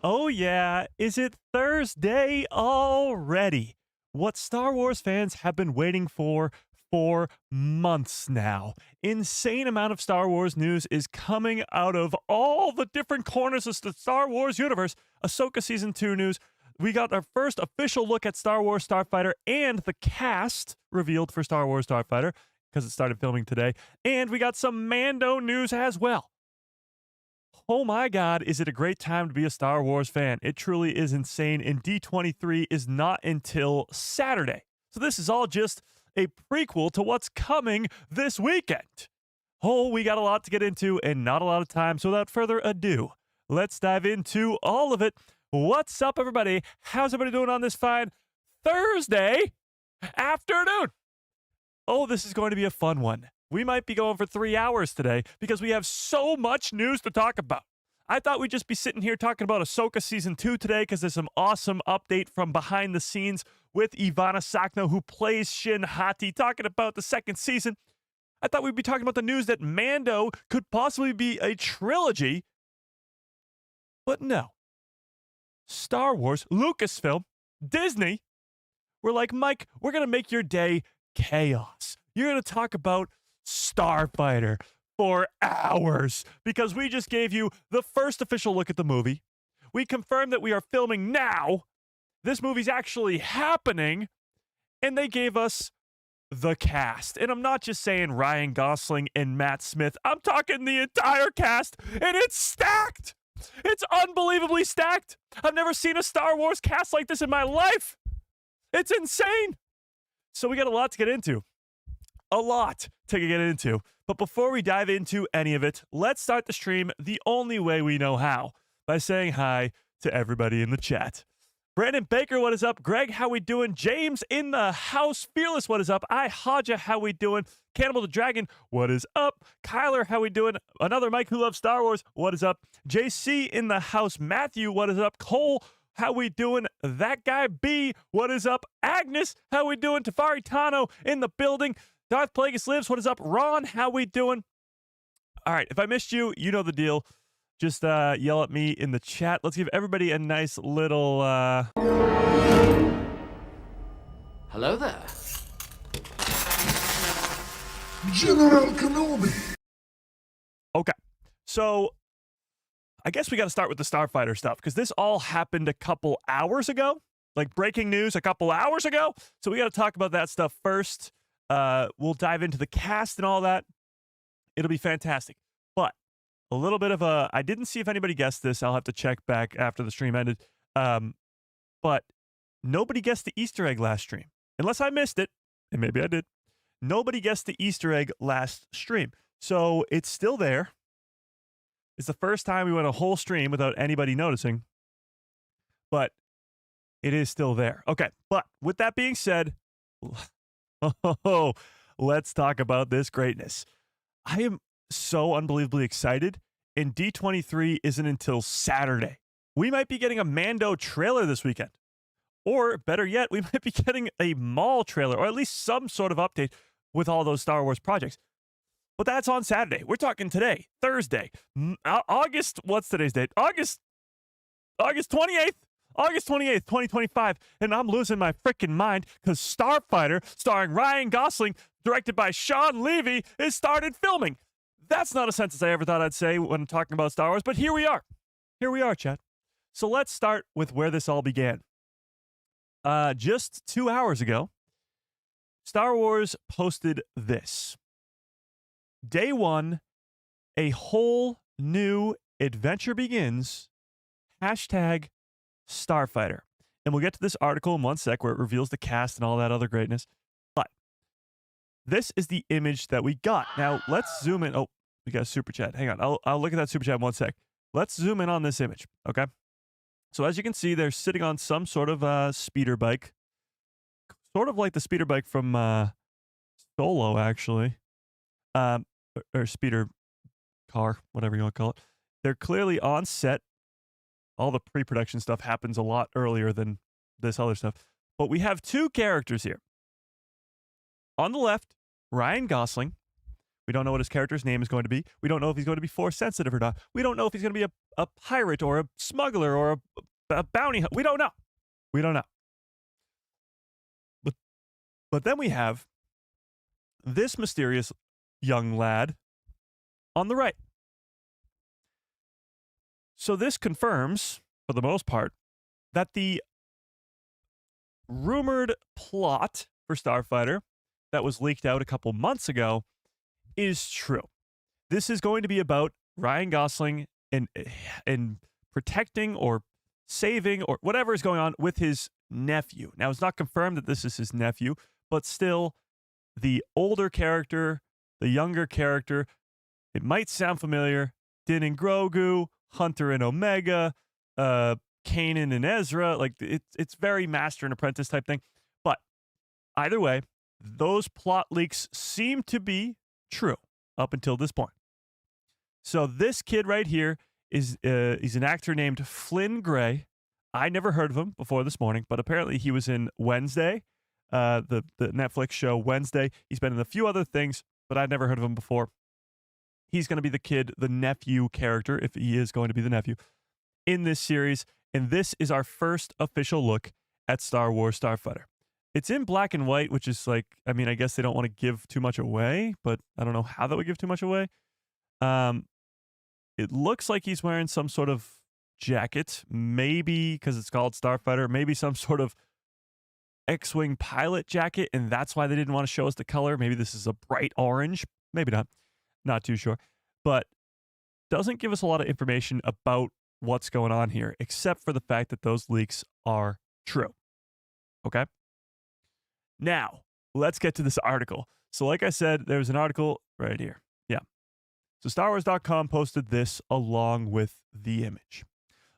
Oh, yeah. Is it Thursday already? What Star Wars fans have been waiting for months now. Insane amount of Star Wars news is coming out of all the different corners of the Star Wars universe. Ahsoka Season 2 news. We got our first official look at Star Wars Starfighter and the cast revealed for Star Wars Starfighter because it started filming today. And we got some Mando news as well. Oh my God, is it a great time to be a Star Wars fan? It truly is insane, and D23 is not until Saturday. So this is all just a prequel to what's coming this weekend. Oh, we got a lot to get into and not a lot of time, so without further ado, let's dive into all of it. What's up, everybody? How's everybody doing on this fine Thursday afternoon? Oh, this is going to be a fun one. We might be going for 3 hours today because we have so much news to talk about. I thought we'd just be sitting here talking about Ahsoka Season 2 today because there's some awesome update from behind the scenes with Ivana Sakno, who plays Shin Hati, talking about the second season. I thought we'd be talking about the news that Mando could possibly be a trilogy. But no. Star Wars, Lucasfilm, Disney, we're like, Mike, we're going to make your day chaos. You're going to talk about Starfighter for hours because we just gave you the first official look at the movie. We confirmed that we are filming now. This movie's actually happening. And they gave us the cast. And I'm not just saying Ryan Gosling and Matt Smith. I'm talking the entire cast, and it's stacked. It's unbelievably stacked. I've never seen a Star Wars cast like this in my life. It's insane. So we got a lot to get into. A lot to get into. But before we dive into any of it, let's start the stream the only way we know how, by saying hi to everybody in the chat. Brandon Baker, what is up? Greg, how we doing? James in the house. Fearless, what is up? I Haja, how we doing? Cannibal the Dragon, what is up? Kyler, how we doing? Another Mike who loves Star Wars, what is up? JC in the house. Matthew, what is up? Cole, how we doing? That guy B, what is up? Agnes, how we doing? Tafari Tano in the building. Darth Plagueis lives, what is up? Ron, how we doing? All right, if I missed you, you know the deal. Just yell at me in the chat. Let's give everybody a nice little Hello there. General Kenobi. Okay, so I guess we got to start with the Starfighter stuff because this all happened a couple hours ago, like breaking news a couple hours ago. So we got to talk about that stuff first. We'll dive into the cast and all that. It'll be fantastic. But a little bit of I didn't see if anybody guessed this. I'll have to check back after the stream ended. But nobody guessed the Easter egg last stream. Unless I missed it, and maybe I did. Nobody guessed the Easter egg last stream. So it's still there. It's the first time we went a whole stream without anybody noticing. But it is still there. Okay, but with that being said, let's talk about this greatness. I am so unbelievably excited, and D23 isn't until Saturday. We might be getting a Mando trailer this weekend. Or better yet, we might be getting a Maul trailer, or at least some sort of update with all those Star Wars projects. But that's on Saturday. We're talking today, Thursday, August, what's today's date? August 28th. August 28th, 2025, and I'm losing my freaking mind because Starfighter, starring Ryan Gosling, directed by Sean Levy, is started filming. That's not a sentence I ever thought I'd say when talking about Star Wars, but here we are. Here we are, chat. So let's start with where this all began. Just 2 hours ago, Star Wars posted this. Day one, a whole new adventure begins. Hashtag Starfighter. And we'll get to this article in one sec where it reveals the cast and all that other greatness. But this is the image that we got. Now, let's zoom in. Oh, we got a super chat. Hang on. I'll look at that super chat in one sec. Let's zoom in on this image, okay? So as you can see, they're sitting on some sort of speeder bike. Sort of like the speeder bike from Solo, actually. Or speeder car, whatever you want to call it. They're clearly on set. All the pre-production stuff happens a lot earlier than this other stuff. But we have two characters here. On the left, Ryan Gosling. We don't know what his character's name is going to be. We don't know if he's going to be force sensitive or not. We don't know if he's going to be a pirate or a smuggler or a bounty hunter. We don't know. We don't know. But then we have this mysterious young lad on the right. So this confirms, for the most part, that the rumored plot for Starfighter that was leaked out a couple months ago is true. This is going to be about Ryan Gosling and protecting or saving or whatever is going on with his nephew. Now, it's not confirmed that this is his nephew, but still, the older character, the younger character, it might sound familiar. Din and Grogu, Hunter and Omega, Kanan and Ezra. Like, it's very master and apprentice type thing. But either way, those plot leaks seem to be true up until this point. So this kid right here is he's an actor named Flynn Gray. I never heard of him before this morning, but apparently he was in Wednesday, the Netflix show Wednesday. He's been in a few other things, but I'd never heard of him before. He's going to be the kid, the nephew character, if he is going to be the nephew, in this series. And this is our first official look at Star Wars Starfighter. It's in black and white, which is like, I mean, I guess they don't want to give too much away, but I don't know how that would give too much away. It looks like he's wearing some sort of jacket, maybe because it's called Starfighter, maybe some sort of X-Wing pilot jacket, and that's why they didn't want to show us the color. Maybe this is a bright orange. Maybe not. Not too sure. But doesn't give us a lot of information about what's going on here, except for the fact that those leaks are true. Okay? Now, let's get to this article. So like I said, there's an article right here. Yeah. So StarWars.com posted this along with the image.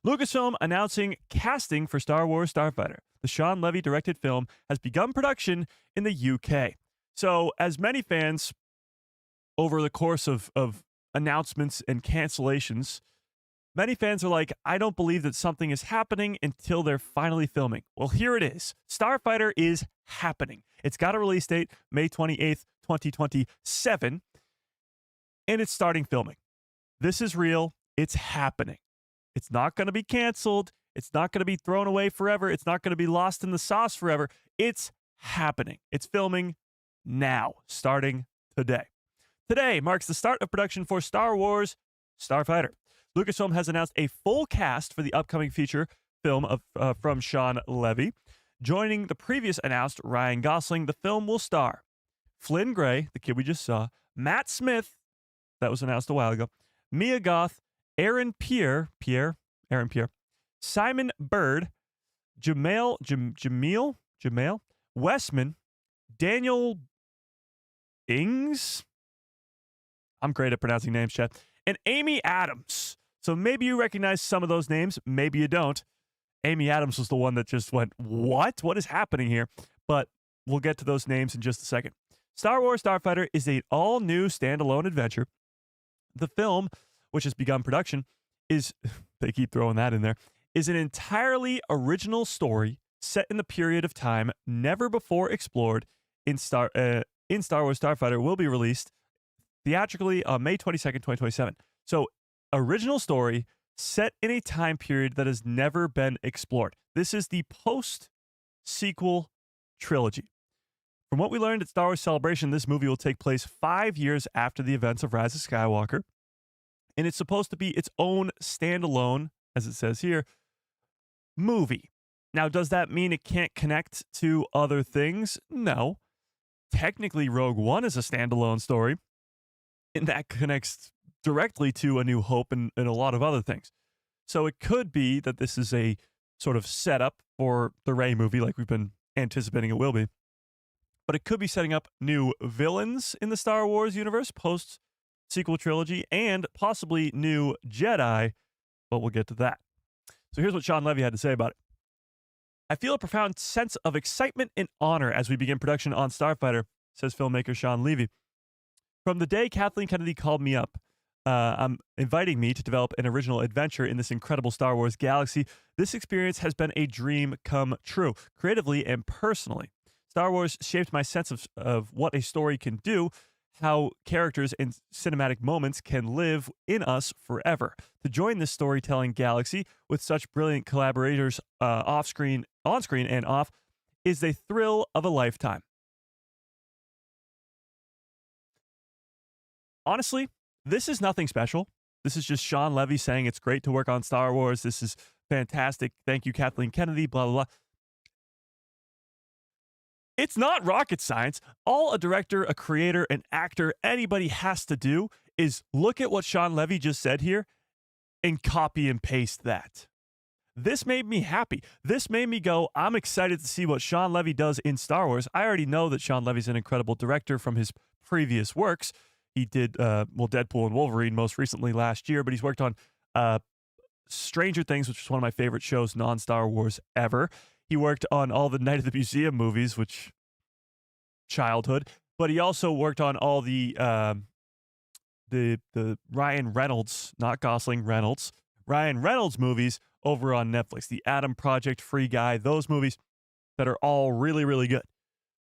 Lucasfilm announcing casting for Star Wars Starfighter. The Sean Levy-directed film has begun production in the UK. So as many fans, over the course of announcements and cancellations, many fans are like, I don't believe that something is happening until they're finally filming. Well, here it is. Starfighter is happening. It's got a release date, May 28th, 2027, and it's starting filming. This is real. It's happening. It's not going to be canceled. It's not going to be thrown away forever. It's not going to be lost in the sauce forever. It's happening. It's filming now, starting today. Today marks the start of production for Star Wars Starfighter. Lucasfilm has announced a full cast for the upcoming feature film from Sean Levy. Joining the previous announced Ryan Gosling, the film will star Flynn Gray, the kid we just saw, Matt Smith, that was announced a while ago, Mia Goth, Aaron Pierre, Simon Bird, Jameel Westman, Daniel Ings. I'm great at pronouncing names, Chad. And Amy Adams. So maybe you recognize some of those names. Maybe you don't. Amy Adams was the one that just went, what? What is happening here? But we'll get to those names in just a second. Star Wars Starfighter is an all-new standalone adventure. The film, which has begun production, is, they keep throwing that in there, is an entirely original story set in the period of time never before explored in Star Wars Starfighter will be released theatrically on May 22nd, 2027. So, original story set in a time period that has never been explored. This is the post-sequel trilogy. From what we learned at Star Wars Celebration, this movie will take place 5 years after the events of Rise of Skywalker, and it's supposed to be its own standalone, as it says here, movie. Now, does that mean it can't connect to other things? No. Technically, Rogue One is a standalone story, and that connects directly to A New Hope and a lot of other things. So it could be that this is a sort of setup for the Rey movie, like we've been anticipating it will be. But it could be setting up new villains in the Star Wars universe post-sequel trilogy and possibly new Jedi, but we'll get to that. So here's what Sean Levy had to say about it. I feel a profound sense of excitement and honor as we begin production on Starfighter, says filmmaker Sean Levy. From the day Kathleen Kennedy called me up, inviting me to develop an original adventure in this incredible Star Wars galaxy, this experience has been a dream come true, creatively and personally. Star Wars shaped my sense of what a story can do, how characters and cinematic moments can live in us forever. To join this storytelling galaxy with such brilliant collaborators on-screen, and off is a thrill of a lifetime. Honestly, this is nothing special. This is just Sean Levy saying it's great to work on Star Wars. This is fantastic. Thank you, Kathleen Kennedy, blah, blah, blah. It's not rocket science. All a director, a creator, an actor, anybody has to do is look at what Sean Levy just said here and copy and paste that. This made me happy. This made me go, I'm excited to see what Sean Levy does in Star Wars. I already know that Sean Levy's an incredible director from his previous works. He did, Deadpool and Wolverine most recently last year, but he's worked on Stranger Things, which is one of my favorite shows, non-Star Wars ever. He worked on all the Night of the Museum movies, which childhood, but he also worked on all the Ryan Reynolds, not Gosling, Reynolds, Ryan Reynolds movies over on Netflix, the Adam Project, Free Guy, those movies that are all really, really good.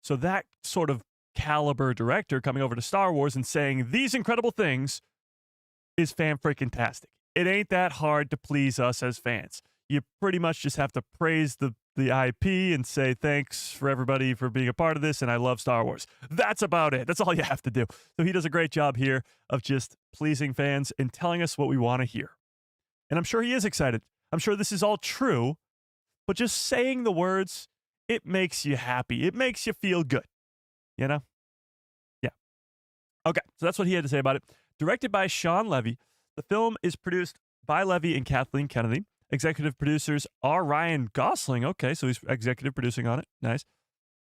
So that sort of caliber director coming over to Star Wars and saying these incredible things is fan-freaking-tastic. It ain't that hard to please us as fans. You pretty much just have to praise the IP and say thanks for everybody for being a part of this, and I love Star Wars. That's about it. That's all you have to do. So he does a great job here of just pleasing fans and telling us what we want to hear. And I'm sure he is excited. I'm sure this is all true, but just saying the words, it makes you happy. It makes you feel good. You know? Yeah. Okay, so that's what he had to say about it. Directed by Sean Levy, the film is produced by Levy and Kathleen Kennedy. Executive producers are Ryan Gosling. Okay, so he's executive producing on it. Nice.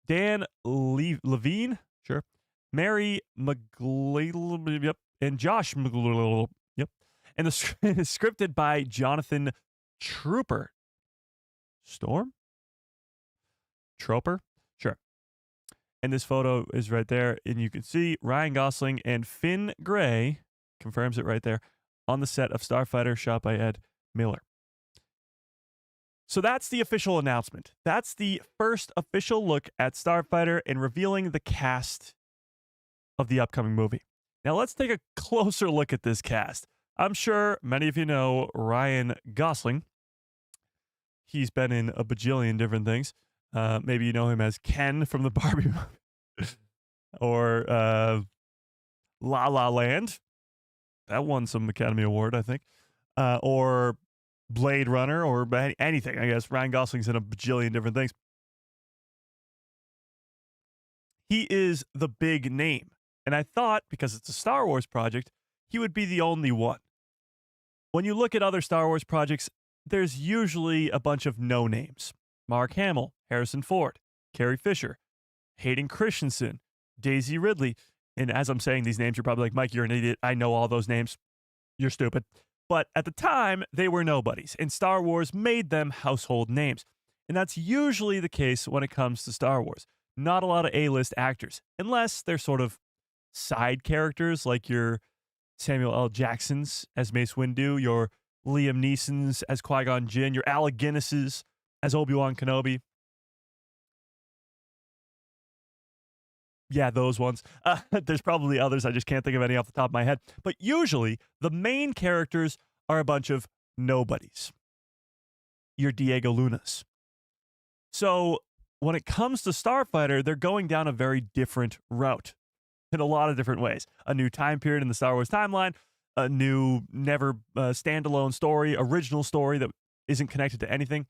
Dan Levine, sure. Mary McGlade, yep. And Josh McGlade, yep. And the is scripted by Jonathan Trooper. Troper? Sure. And this photo is right there. And you can see Ryan Gosling and Finn Gray, confirms it right there, on the set of Starfighter, shot by Ed Miller. So that's the official announcement. That's the first official look at Starfighter and revealing the cast of the upcoming movie. Now let's take a closer look at this cast. I'm sure many of you know Ryan Gosling. He's been in a bajillion different things. Maybe you know him as Ken from the Barbie movie. Or La La Land. That won some Academy Award, I think. Or Blade Runner, or anything, I guess. Ryan Gosling's in a bajillion different things. He is the big name. And I thought, because it's a Star Wars project, he would be the only one. When you look at other Star Wars projects, there's usually a bunch of no-names. Mark Hamill, Harrison Ford, Carrie Fisher, Hayden Christensen, Daisy Ridley. And as I'm saying these names, you're probably like, Mike, you're an idiot. I know all those names. You're stupid. But at the time, they were nobodies, and Star Wars made them household names. And that's usually the case when it comes to Star Wars. Not a lot of A-list actors, unless they're sort of side characters like your Samuel L. Jacksons as Mace Windu, your Liam Neesons as Qui-Gon Jinn, your Alec Guinnesses as Obi-Wan Kenobi. Yeah, those ones. There's probably others. I just can't think of any off the top of my head. But usually, the main characters are a bunch of nobodies. Your Diego Lunas. So, when it comes to Starfighter, they're going down a very different route in a lot of different ways. A new time period in the Star Wars timeline, a new, never standalone story, original story that isn't connected to anything.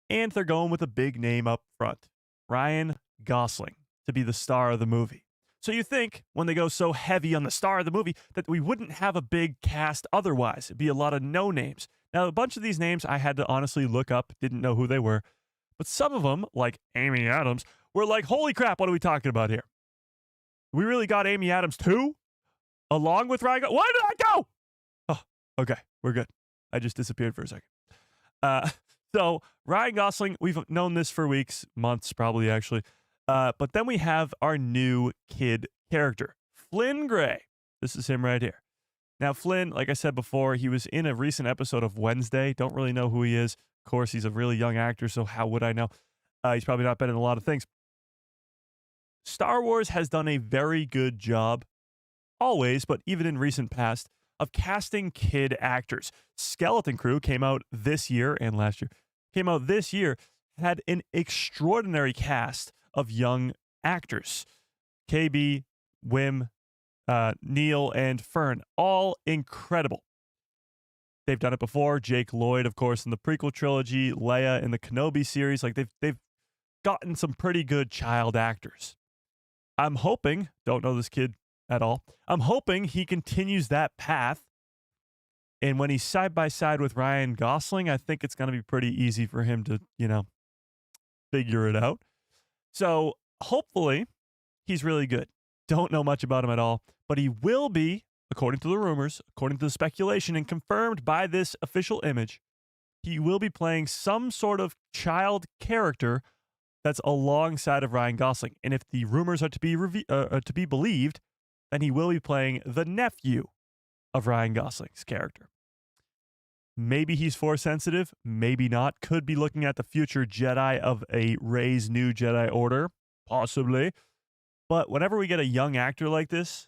And they're going with a big name up front. Ryan Gosling to be the star of the movie. So you think, when they go so heavy on the star of the movie, that we wouldn't have a big cast otherwise. It'd be a lot of no-names. Now, a bunch of these names I had to honestly look up, didn't know who they were. But some of them, like Amy Adams, were like, holy crap, what are we talking about here? We really got Amy Adams too? Along with Ryan Gosling? Where did I go? Oh, okay, we're good. I just disappeared for a second. So, Ryan Gosling, we've known this for weeks, months probably actually. But then we have our new kid character, Flynn Gray. This is him right here. Now, Flynn, like I said before, he was in a recent episode of Wednesday. Don't really know who he is. Of course, he's a really young actor, so how would I know? He's probably not been in a lot of things. Star Wars has done a very good job, always, but even in recent past, of casting kid actors. Skeleton Crew came out this year and last year, came out this year, had an extraordinary cast of young actors. KB, Wim, Neil, and Fern, all incredible. They've done it before. Jake Lloyd, of course, in the prequel trilogy, Leia in the Kenobi series. Like they've gotten some pretty good child actors. I'm hoping, don't know this kid at all, I'm hoping he continues that path. And when he's side by side with Ryan Gosling, I think it's going to be pretty easy for him to, figure it out. So hopefully he's really good. Don't know much about him at all, but he will be, according to the rumors, according to the speculation, and confirmed by this official image, he will be playing some sort of child character that's alongside of Ryan Gosling. And if the rumors are to be believed, then he will be playing the nephew of Ryan Gosling's character. Maybe he's Force sensitive, maybe not. Could be looking at the future Jedi of a Rey's New Jedi Order, possibly. But whenever we get a young actor like this,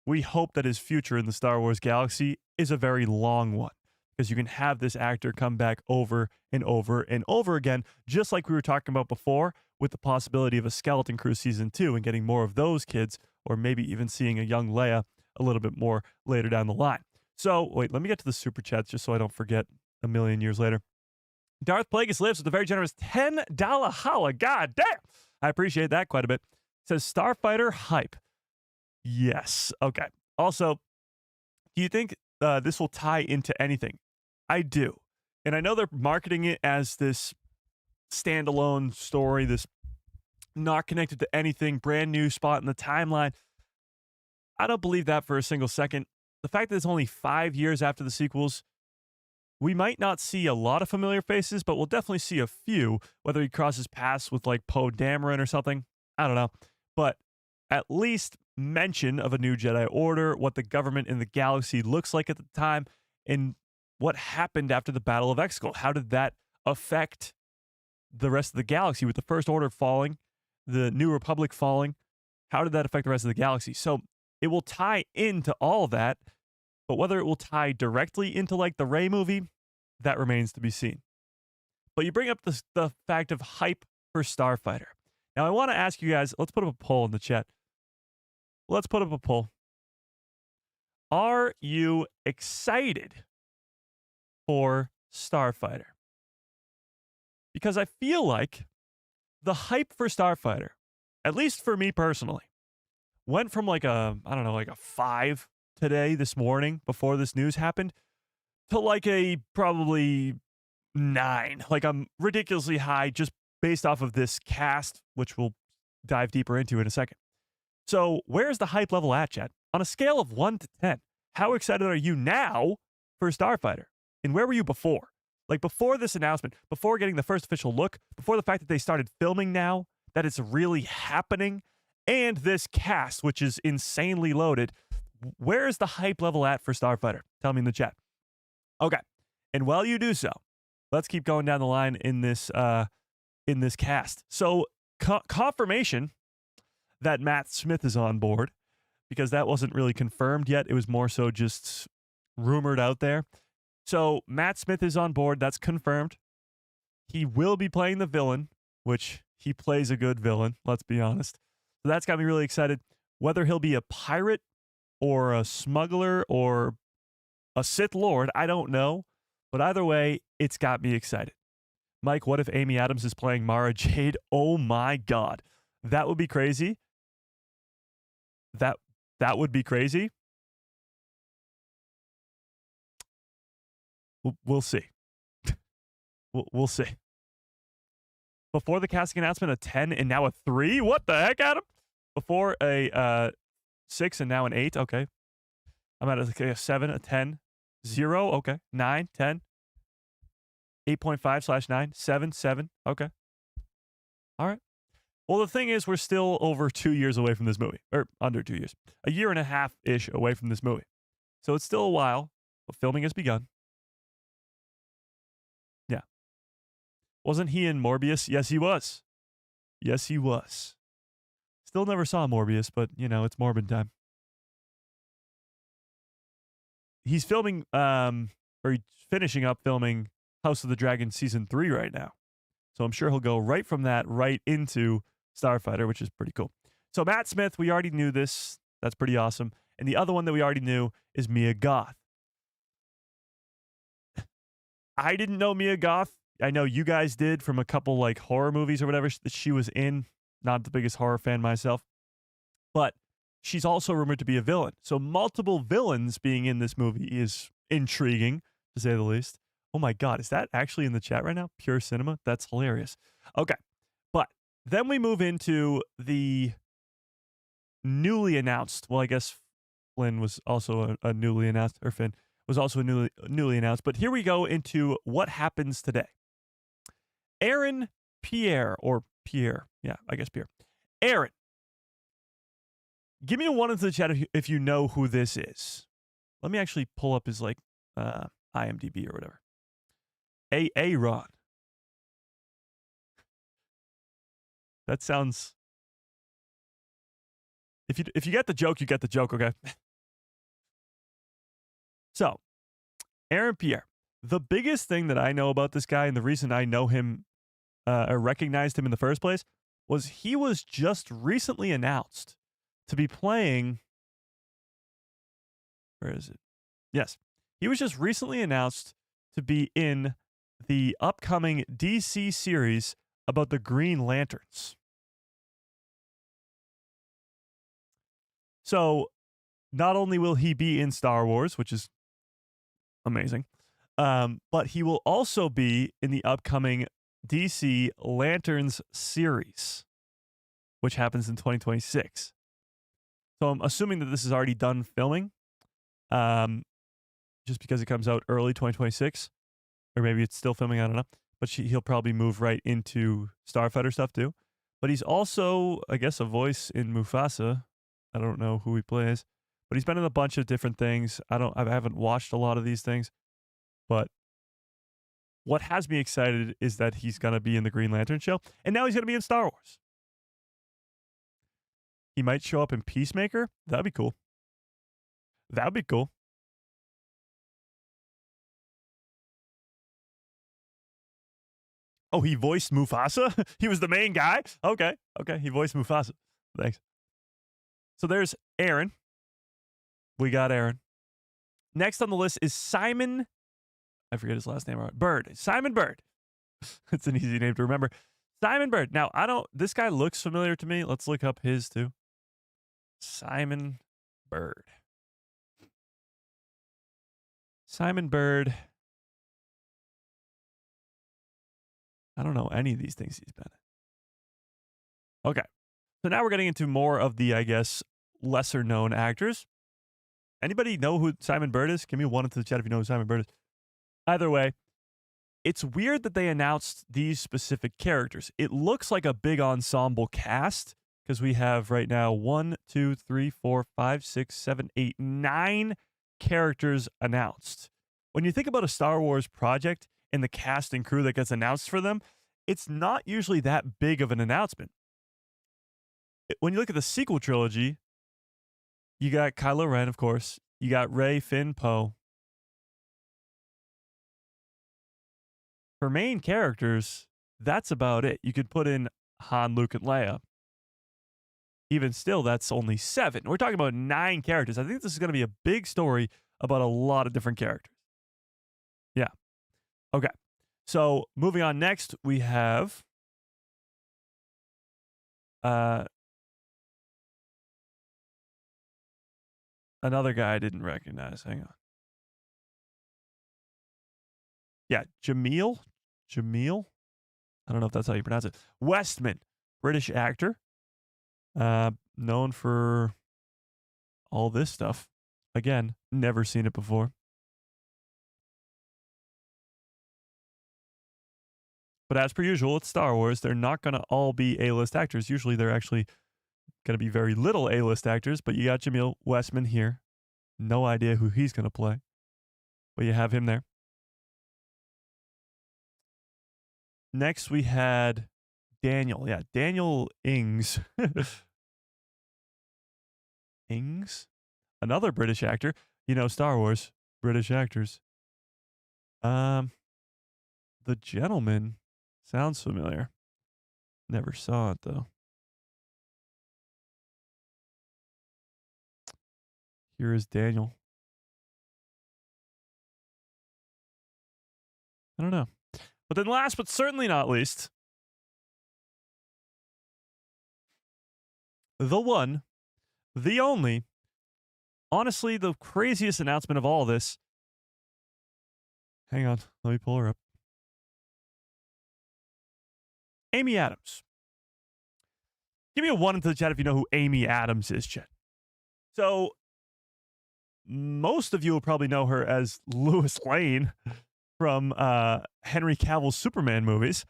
we hope that his future in the Star Wars galaxy is a very long one, because you can have this actor come back over and over and over again, just like we were talking about before, with the possibility of a Skeleton Crew Season 2 and getting more of those kids, or maybe even seeing a young Leia a little bit more later down the line. So, wait, let me get to the super chats just so I don't forget a million years later. Darth Plagueis lives with a very generous $10 holla. God damn! I appreciate that quite a bit. Says Starfighter hype. Yes. Okay. Also, do you think this will tie into anything? I do. And I know they're marketing it as this standalone story, this not connected to anything, brand new spot in the timeline. I don't believe that for a single second. The fact that it's only 5 years after the sequels, we might not see a lot of familiar faces, but we'll definitely see a few, whether he crosses paths with like Poe Dameron or something. I don't know. But at least mention of a new Jedi Order, what the government in the galaxy looks like at the time, and what happened after the Battle of Exegol. How did that affect the rest of the galaxy with the First Order falling, the New Republic falling? How did that affect the rest of the galaxy? So it will tie into all of that, but whether it will tie directly into like the Rey movie, that remains to be seen. But you bring up the fact of hype for Starfighter. Now I want to ask you guys, let's put up a poll in the chat. Let's put up a poll. Are you excited for Starfighter? Because I feel like the hype for Starfighter, at least for me personally, went from like a 5 today, this morning, before this news happened, to like a probably 9. Like I'm ridiculously high just based off of this cast, which we'll dive deeper into in a second. So where's the hype level at, Chad? On a scale of 1 to 10, how excited are you now for Starfighter? And where were you before? Like before this announcement, before getting the first official look, before the fact that they started filming now, that it's really happening, and this cast, which is insanely loaded, where is the hype level at for Starfighter? Tell me in the chat. Okay. And while you do so, let's keep going down the line in this cast. So confirmation that Matt Smith is on board, because that wasn't really confirmed yet. It was more so just rumored out there. So Matt Smith is on board. That's confirmed. He will be playing the villain, which he plays a good villain, let's be honest. So that's got me really excited. Whether he'll be a pirate or a smuggler or a Sith Lord, I don't know. But either way, it's got me excited. Mike, what if Amy Adams is playing Mara Jade? Oh my God. That would be crazy. That would be crazy. We'll see. We'll see. Before the casting announcement, a 10 and now a 3? What the heck, Adam? Before a 6 and now an 8? Okay. I'm at a 7, a 10, 0. Okay. 9, 10. 8.5/9, 7, 7. Okay. All right. Well, the thing is, we're still over 2 years away from this movie, or under 2 years, a year and a half-ish away from this movie. So it's still a while, but filming has begun. Yeah. Wasn't he in Morbius? Yes, he was. Yes, he was. Still never saw Morbius, but, you know, it's Morbid time. He's filming, or he's finishing up filming House of the Dragon Season 3 right now. So I'm sure he'll go right from that right into Starfighter, which is pretty cool. So Matt Smith, we already knew this. That's pretty awesome. And the other one that we already knew is Mia Goth. I didn't know Mia Goth. I know you guys did from a couple like horror movies or whatever that she was in. Not the biggest horror fan myself. But she's also rumored to be a villain. So multiple villains being in this movie is intriguing, to say the least. Oh my God, is that actually in the chat right now? Pure Cinema? That's hilarious. Okay. But then we move into the newly announced, well, I guess Flynn was also a newly announced, or Finn was also a newly announced. But here we go into what happens today. Aaron Pierre, or Pierre. Yeah, I guess Pierre. Aaron, give me a one into the chat if you know who this is. Let me actually pull up his like IMDb or whatever. Aaron. That sounds. If you get the joke, you get the joke. Okay. So, Aaron Pierre. The biggest thing that I know about this guy, and the reason I know him or recognized him in the first place, was he was just recently announced to be playing. Where is it? Yes. He was just recently announced to be in the upcoming DC series about the Green Lanterns. So, not only will he be in Star Wars, which is amazing, but he will also be in the upcoming DC Lanterns series, which happens in 2026. So I'm assuming that this is already done filming, just because it comes out early 2026, or maybe it's still filming, I don't know. But he'll probably move right into Starfighter stuff too. But he's also, I guess, a voice in Mufasa. I don't know who he plays, but he's been in a bunch of different things. I haven't watched a lot of these things, but what has me excited is that he's going to be in the Green Lantern show, and now he's going to be in Star Wars. He might show up in Peacemaker. That'd be cool. That'd be cool. Oh, he voiced Mufasa? He was the main guy? Okay. He voiced Mufasa. Thanks. So there's Aaron. We got Aaron. Next on the list is Simon. I forget his last name. Bird. Simon Bird. It's an easy name to remember. Simon Bird. Now, this guy looks familiar to me. Let's look up his too. Simon Bird. Simon Bird. I don't know any of these things he's been in. Okay. So now we're getting into more of the, I guess, lesser known actors. Anybody know who Simon Bird is? Give me one into the chat if you know who Simon Bird is. Either way, it's weird that they announced these specific characters. It looks like a big ensemble cast because we have right now 1, 2, 3, 4, 5, 6, 7, 8, 9 characters announced. When you think about a Star Wars project and the cast and crew that gets announced for them, it's not usually that big of an announcement. When you look at the sequel trilogy, you got Kylo Ren, of course. You got Rey, Finn, Poe. For main characters, that's about it. You could put in Han, Luke, and Leia. Even still, that's only 7. We're talking about 9 characters. I think this is going to be a big story about a lot of different characters. Yeah. Okay. So moving on next, we have another guy I didn't recognize. Hang on. Yeah, Jamil. I don't know if that's how you pronounce it. Westman, British actor, known for all this stuff. Again, never seen it before. But as per usual, it's Star Wars. They're not going to all be A-list actors. Usually they're actually going to be very little A-list actors, but you got Jamil Westman here. No idea who he's going to play, but you have him there. Next, we had Daniel. Yeah, Daniel Ings. Ings, another British actor. You know, Star Wars, British actors. The Gentleman sounds familiar. Never saw it though. Here is Daniel. I don't know. But then last but certainly not least, the one, the only, honestly, the craziest announcement of all this. Hang on, let me pull her up. Amy Adams. Give me a 1 into the chat if you know who Amy Adams is, chat. So, most of you will probably know her as Lois Lane from Henry Cavill's Superman movies.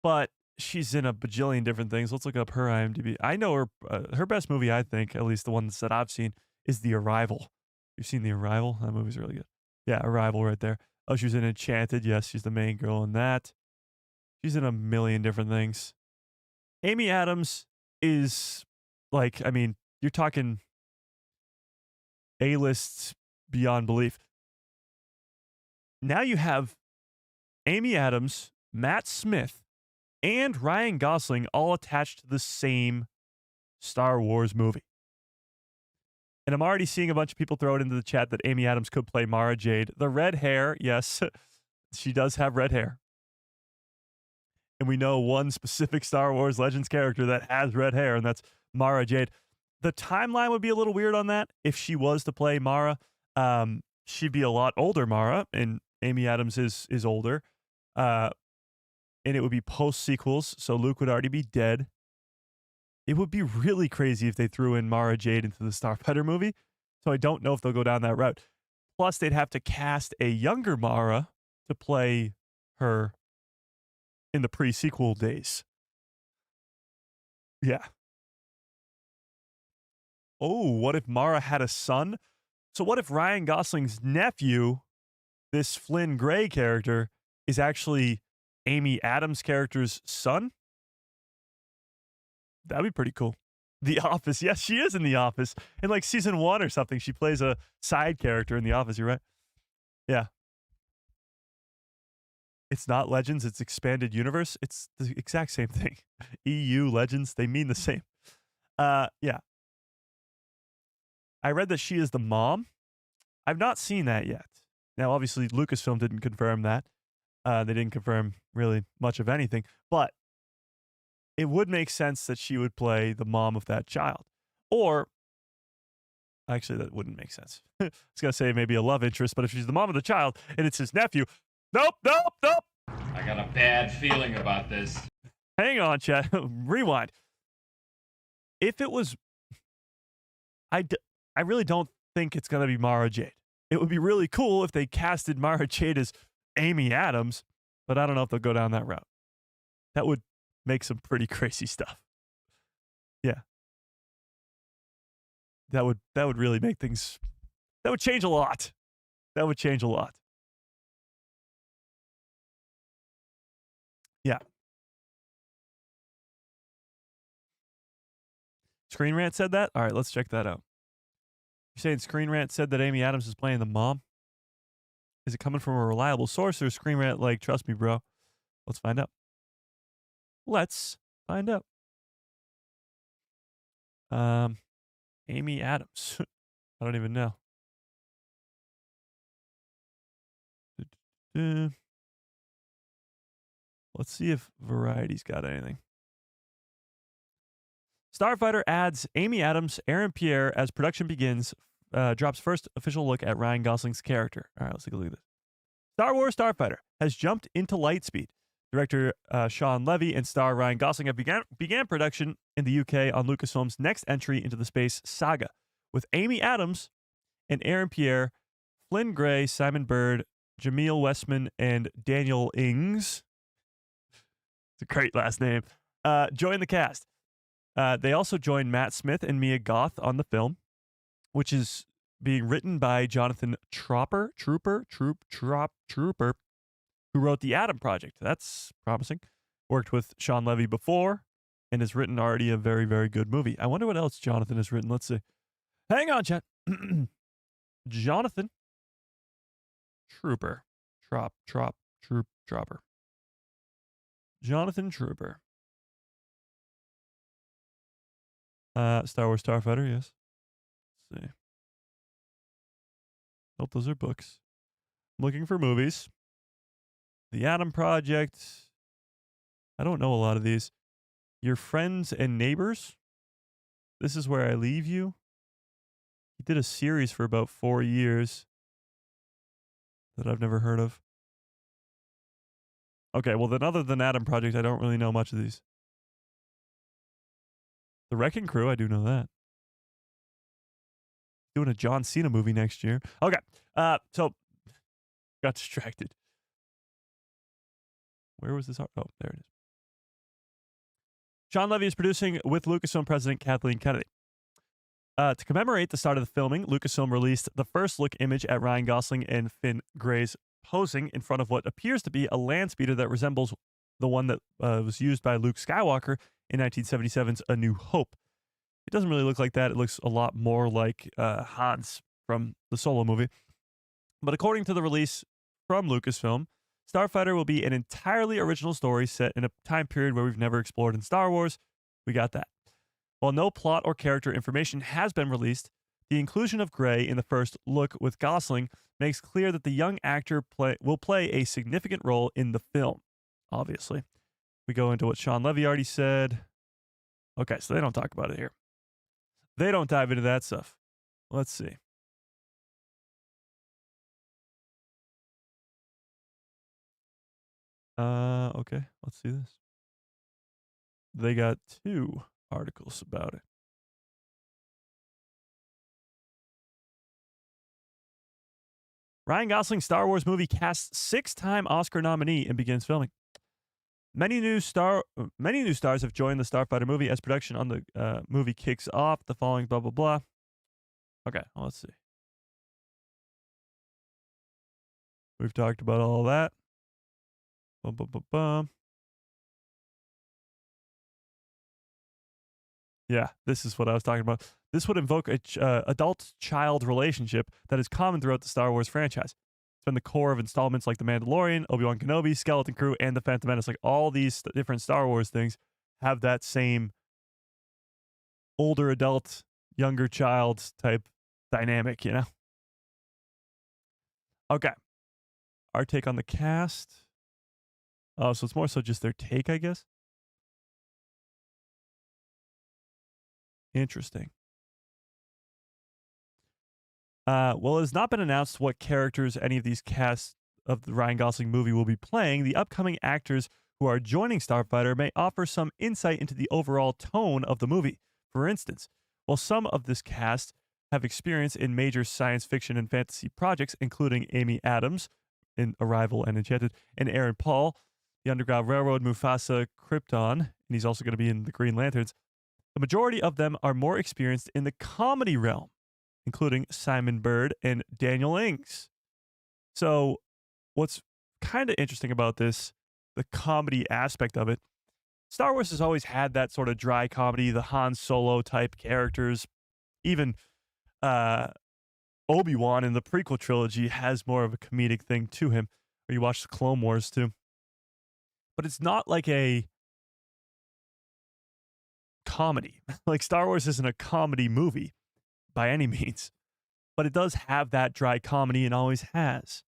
But she's in a bajillion different things. Let's look up her IMDb. I know her. Her best movie, I think, at least the ones that I've seen, is The Arrival. You've seen The Arrival? That movie's really good. Yeah, Arrival right there. Oh, she was in Enchanted. Yes, she's the main girl in that. She's in a million different things. Amy Adams is like, I mean, you're talking A-lists beyond belief. Now you have Amy Adams, Matt Smith, and Ryan Gosling all attached to the same Star Wars movie. And I'm already seeing a bunch of people throw it into the chat that Amy Adams could play Mara Jade. The red hair, yes, she does have red hair. And we know one specific Star Wars Legends character that has red hair, and that's Mara Jade. The timeline would be a little weird on that. If she was to play Mara, she'd be a lot older Mara, and Amy Adams is older. And it would be post-sequels, so Luke would already be dead. It would be really crazy if they threw in Mara Jade into the Starfighter movie, so I don't know if they'll go down that route. Plus, they'd have to cast a younger Mara to play her in the pre-sequel days. Yeah. Oh, what if Mara had a son? So what if Ryan Gosling's nephew, this Flynn Gray character, is actually Amy Adams' character's son? That'd be pretty cool. The Office. Yes, she is in The Office. In like season 1 or something, she plays a side character in The Office. You're right. Yeah. It's not Legends, it's Expanded Universe. It's the exact same thing. EU, Legends, they mean the same. Yeah. I read that she is the mom. I've not seen that yet. Now, obviously, Lucasfilm didn't confirm that. They didn't confirm really much of anything. But it would make sense that she would play the mom of that child. Or, actually, that wouldn't make sense. I was going to say maybe a love interest, but if she's the mom of the child and it's his nephew, nope. I got a bad feeling about this. Hang on, chat. Rewind. If it was... I really don't think it's going to be Mara Jade. It would be really cool if they casted Mara Jade as Amy Adams, but I don't know if they'll go down that route. That would make some pretty crazy stuff. Yeah. That would really make things... That would change a lot. That would change a lot. Yeah. Screen Rant said that? All right, let's check that out. You're saying Screen Rant said that Amy Adams is playing the mom? Is it coming from a reliable source or Screen Rant like, trust me, bro? Let's find out. Let's find out. Amy Adams. I don't even know. Let's see if Variety's got anything. Starfighter adds Amy Adams, Aaron Pierre as production begins, drops first official look at Ryan Gosling's character. All right, let's take a look at this. Star Wars Starfighter has jumped into lightspeed. Director Sean Levy and star Ryan Gosling have began production in the UK on Lucasfilm's next entry into the space saga, with Amy Adams and Aaron Pierre, Flynn Gray, Simon Bird, Jameel Westman, and Daniel Ings. It's a great last name. Join the cast. They also joined Matt Smith and Mia Goth on the film, which is being written by Jonathan Trooper, who wrote The Adam Project. That's promising. Worked with Sean Levy before and has written already a very, very good movie. I wonder what else Jonathan has written. Let's see. Hang on, chat. Jonathan Trooper. Trooper. Jonathan Trooper. Star Wars Starfighter, yes. Let's see. Nope, those are books. I'm looking for movies. The Adam Project. I don't know a lot of these. Your Friends and Neighbors. This Is Where I Leave You. He did a series for about 4 years that I've never heard of. Okay, well then other than Adam Project, I don't really know much of these. The Wrecking Crew, I do know that. Doing a John Cena movie next year. Okay, so got distracted. Where was this? Oh, there it is. Sean Levy is producing with Lucasfilm president Kathleen Kennedy. To commemorate the start of the filming, Lucasfilm released the first look image at Ryan Gosling and Finn Gray's posing in front of what appears to be a land speeder that resembles the one that was used by Luke Skywalker in 1977's A New Hope. It doesn't really look like that. It looks a lot more like Hans from the Solo movie. But according to the release from Lucasfilm, Starfighter will be an entirely original story set in a time period where we've never explored in Star Wars. We got that. While no plot or character information has been released, the inclusion of Gray in the first look with Gosling makes clear that the young actor will play a significant role in the film, obviously. We go into what Sean Levy already said. Okay, so they don't talk about it here. They don't dive into that stuff. Let's see. Okay, let's see this. They got 2 articles about it. Ryan Gosling's Star Wars movie casts 6-time Oscar nominee and begins filming. Many new stars have joined the Starfighter movie as production on the movie kicks off. The following blah blah blah. Okay, well, let's see. We've talked about all that. Bum, bum, bum, bum. Yeah, this is what I was talking about. This would invoke a adult-child relationship that is common throughout the Star Wars franchise. It's been the core of installments like The Mandalorian, Obi-Wan Kenobi, Skeleton Crew, and The Phantom Menace. Like all these different Star Wars things have that same older adult, younger child type dynamic, you know? Okay. Our take on the cast. Oh, so it's more so just their take, I guess? Interesting. Well, it has not been announced what characters any of these casts of the Ryan Gosling movie will be playing. The upcoming actors who are joining Starfighter may offer some insight into the overall tone of the movie. For instance, while some of this cast have experience in major science fiction and fantasy projects, including Amy Adams in Arrival and Enchanted, and Aaron Paul, The Underground Railroad, Mufasa, Krypton, and he's also going to be in The Green Lanterns, the majority of them are more experienced in the comedy realm, including Simon Bird and Daniel Ings. So what's kind of interesting about this, the comedy aspect of it, Star Wars has always had that sort of dry comedy, the Han Solo type characters. Even Obi-Wan in the prequel trilogy has more of a comedic thing to him, or you watch the Clone Wars too. But it's not like a comedy. Like Star Wars isn't a comedy movie by any means, but it does have that dry comedy and always has.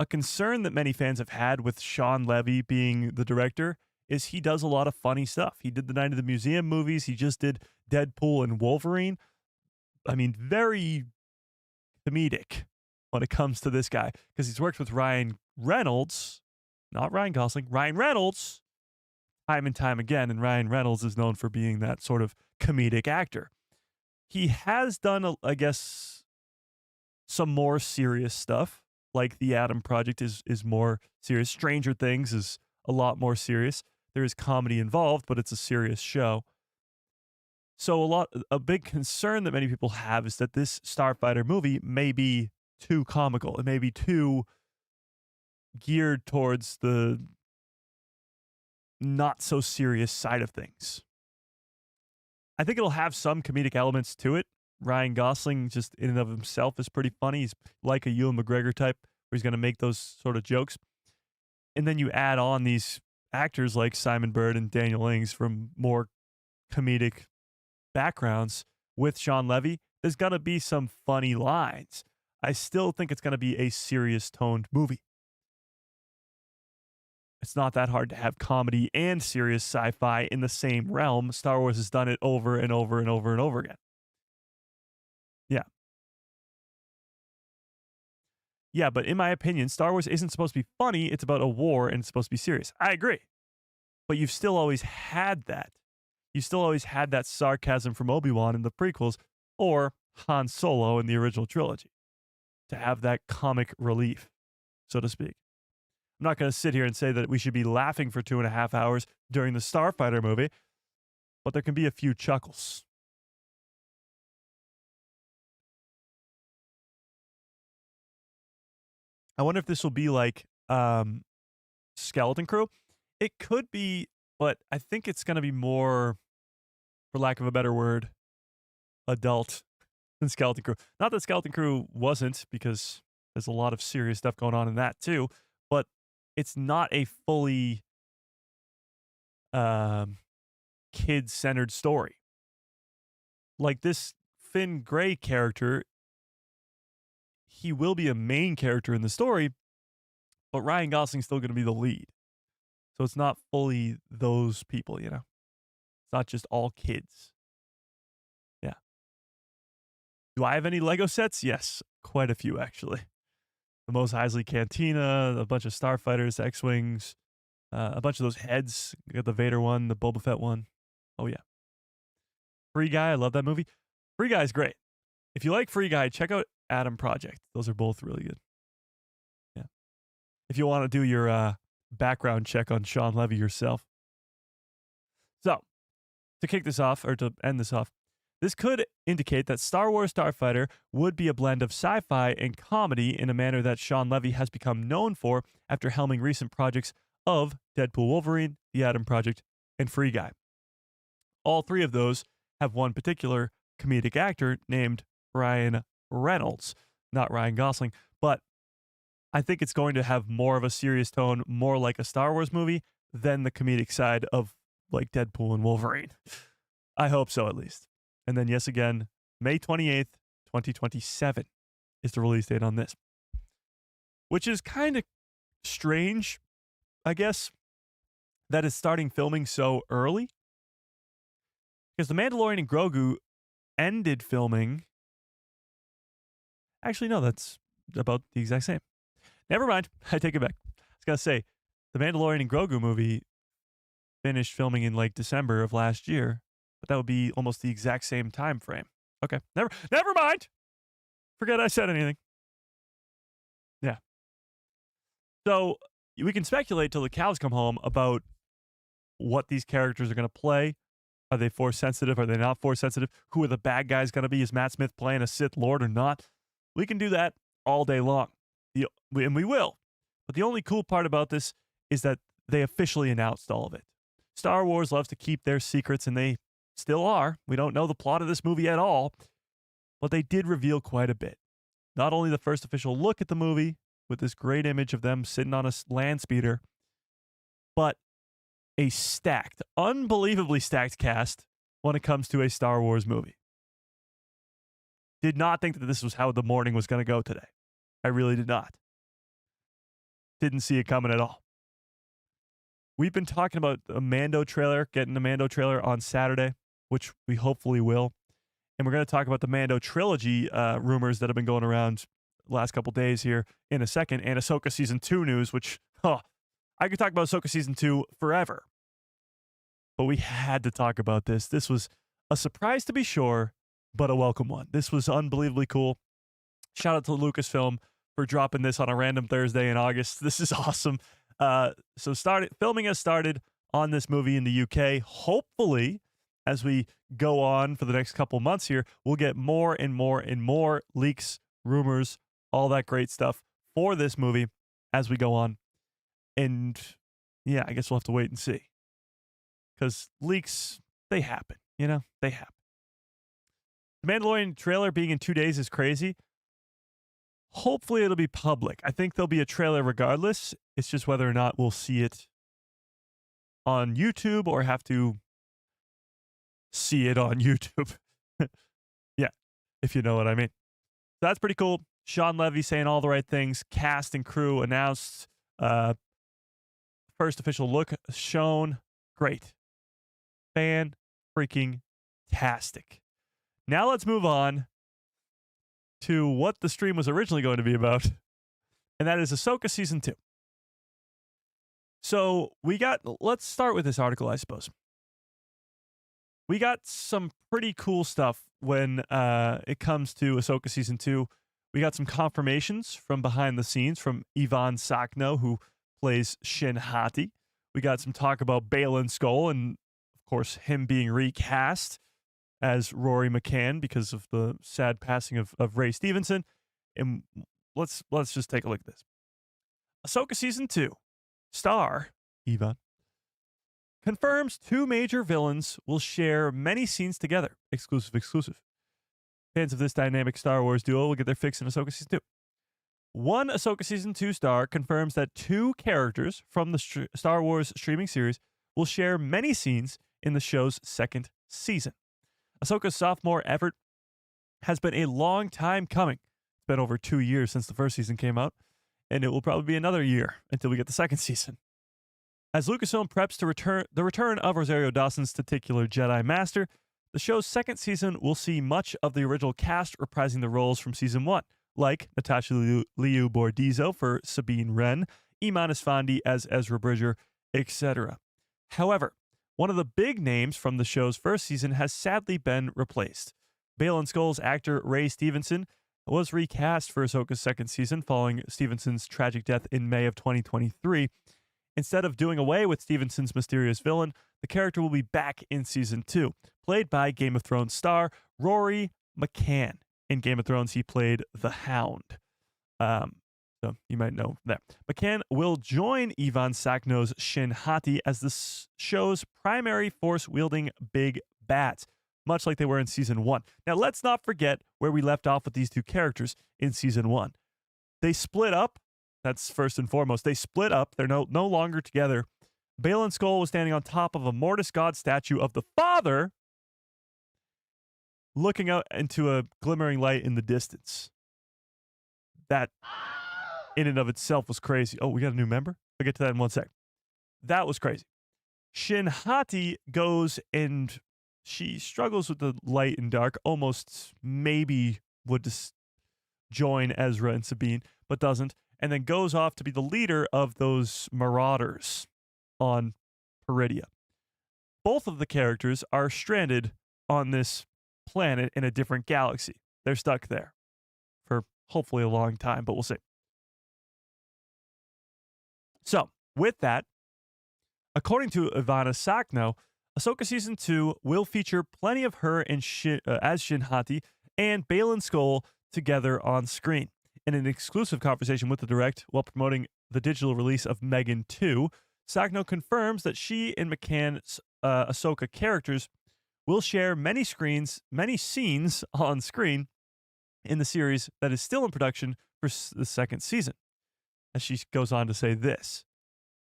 A concern that many fans have had with Sean Levy being the director is he does a lot of funny stuff. He did the Night of the Museum movies. He just did Deadpool and Wolverine. I mean, very comedic when it comes to this guy because he's worked with Ryan Reynolds, not Ryan Gosling, Ryan Reynolds, time and time again, and Ryan Reynolds is known for being that sort of comedic actor. He has done, I guess, some more serious stuff, like The Adam Project is more serious. Stranger Things is a lot more serious. There is comedy involved, but it's a serious show. So a big concern that many people have is that this Starfighter movie may be too comical. It may be too geared towards the not so serious side of things. I think it'll have some comedic elements to it. Ryan Gosling, just in and of himself, is pretty funny. He's like a Ewan McGregor type, where he's going to make those sort of jokes. And then you add on these actors like Simon Bird and Daniel Ings from more comedic backgrounds with Sean Levy. There's going to be some funny lines. I still think it's going to be a serious toned movie. It's not that hard to have comedy and serious sci-fi in the same realm. Star Wars has done it over and over and over and over again. Yeah. Yeah, but in my opinion, Star Wars isn't supposed to be funny. It's about a war and it's supposed to be serious. I agree. But you've still always had that. You still always had that sarcasm from Obi-Wan in the prequels or Han Solo in the original trilogy to have that comic relief, so to speak. I'm not going to sit here and say that we should be laughing for 2.5 hours during the Starfighter movie, but there can be a few chuckles. I wonder if this will be like Skeleton Crew. It could be, but I think it's going to be more, for lack of a better word, adult than Skeleton Crew. Not that Skeleton Crew wasn't, because there's a lot of serious stuff going on in that too, but it's not a fully kid-centered story. Like this Finn Gray character, he will be a main character in the story, but Ryan Gosling's still going to be the lead. So it's not fully those people, you know? It's not just all kids. Yeah. Do I have any Lego sets? Yes, quite a few, actually. The Mos Eisley Cantina, a bunch of Starfighters, X-Wings, a bunch of those heads. You got the Vader one, the Boba Fett one. Oh, yeah. Free Guy, I love that movie. Free Guy's great. If you like Free Guy, check out Adam Project. Those are both really good. Yeah. If you want to do your background check on Sean Levy yourself. So, to kick this off, or to end this off, this could indicate that Star Wars Starfighter would be a blend of sci-fi and comedy in a manner that Sean Levy has become known for after helming recent projects of Deadpool Wolverine, The Adam Project, and Free Guy. All three of those have one particular comedic actor named Ryan Reynolds, not Ryan Gosling, but I think it's going to have more of a serious tone, more like a Star Wars movie than the comedic side of like Deadpool and Wolverine. I hope so, at least. And then, yes, again, May 28th, 2027 is the release date on this, which is kind of strange, I guess, that it's starting filming so early. Because The Mandalorian and Grogu ended filming. Actually, no, that's about the exact same. Never mind. I take it back. I was going to say, The Mandalorian and Grogu movie finished filming in like December of last year, but that would be almost the exact same time frame. Okay. Never mind. Forget I said anything. Yeah. So we can speculate till the cows come home about what these characters are going to play. Are they force sensitive? Are they not force sensitive? Who are the bad guys going to be? Is Matt Smith playing a Sith Lord or not? We can do that all day long. And we will. But the only cool part about this is that they officially announced all of it. Star Wars loves to keep their secrets, and they still are. We don't know the plot of this movie at all, but they did reveal quite a bit. Not only the first official look at the movie with this great image of them sitting on a land speeder, but a stacked, unbelievably stacked cast when it comes to a Star Wars movie. Did not think that this was how the morning was going to go today. I really did not. Didn't see it coming at all. We've been talking about a Mando trailer, getting a Mando trailer on Saturday, which we hopefully will. And we're going to talk about the Mando trilogy rumors that have been going around the last couple days here in a second, and Ahsoka Season 2 news, which, I could talk about Ahsoka Season 2 forever. But we had to talk about this. This was a surprise to be sure, but a welcome one. This was unbelievably cool. Shout out to Lucasfilm for dropping this on a random Thursday in August. This is awesome. So filming has started on this movie in the UK. Hopefully, as we go on for the next couple months here, we'll get more and more and more leaks, rumors, all that great stuff for this movie as we go on. And yeah, I guess we'll have to wait and see. because leaks, they happen, they happen. The Mandalorian trailer being in 2 days is crazy. Hopefully it'll be public. I think there'll be a trailer regardless. It's just whether or not we'll see it on YouTube or have to see it on YouTube. Yeah, if you know what I mean. So that's pretty cool. Sean Levy saying all the right things. Cast and crew announced. First official look shown. Great. Fan-freaking-tastic. Now let's move on to what the stream was originally going to be about, and that is Ahsoka Season 2. So let's start with this article, I suppose. We got some pretty cool stuff when it comes to Ahsoka Season 2. We got some confirmations from behind the scenes from Ivan Sakno, who plays Shin Hati. We got some talk about Baylan Skoll and, of course, him being recast as Rory McCann because of the sad passing of Ray Stevenson. And let's just take a look at this. Ahsoka Season 2 star Ivan confirms 2 major villains will share many scenes together. Exclusive. Fans of this dynamic Star Wars duo will get their fix in Ahsoka Season 2. One Ahsoka Season 2 star confirms that 2 characters from the Star Wars streaming series will share many scenes in the show's 2nd season. Ahsoka's sophomore effort has been a long time coming. It's been over 2 years since the first season came out, and it will probably be another year until we get the 2nd season. As Lucasfilm preps to the return of Rosario Dawson's titular Jedi Master, the show's 2nd season will see much of the original cast reprising the roles from Season 1, like Natasha Liu Bordizzo for Sabine Wren, Iman Esfandi as Ezra Bridger, etc. However, one of the big names from the show's first season has sadly been replaced. Baylan Skoll's actor Ray Stevenson was recast for Ahsoka's 2nd season following Stevenson's tragic death in May of 2023. Instead of doing away with Stevenson's mysterious villain, the character will be back in Season 2, played by Game of Thrones star Rory McCann. In Game of Thrones, he played the Hound. So you might know that. McCann will join Ivan Sakno's Shin Hati as the show's primary force-wielding big bats, much like they were in Season 1. Now, let's not forget where we left off with these 2 characters in Season 1. They split up. That's first and foremost. They split up. They're no longer together. Baylan Skoll was standing on top of a Mortis God statue of the Father, looking out into a glimmering light in the distance. That, in and of itself, was crazy. Oh, we got a new member? I'll get to that in 1 sec. That was crazy. Shin Hati goes and she struggles with the light and dark, almost maybe would just join Ezra and Sabine, but doesn't, and then goes off to be the leader of those marauders on Peridia. Both of the characters are stranded on this planet in a different galaxy. They're stuck there for hopefully a long time, but we'll see. So, with that, according to Ivana Sakno, Ahsoka Season 2 will feature plenty of her and as Shin Hati and Baylan Skoll together on screen. In an exclusive conversation with the Direct while promoting the digital release of Megan 2, Sakno confirms that she and McCann's Ahsoka characters will share many scenes on screen in the series that is still in production for the 2nd season. As she goes on to say this.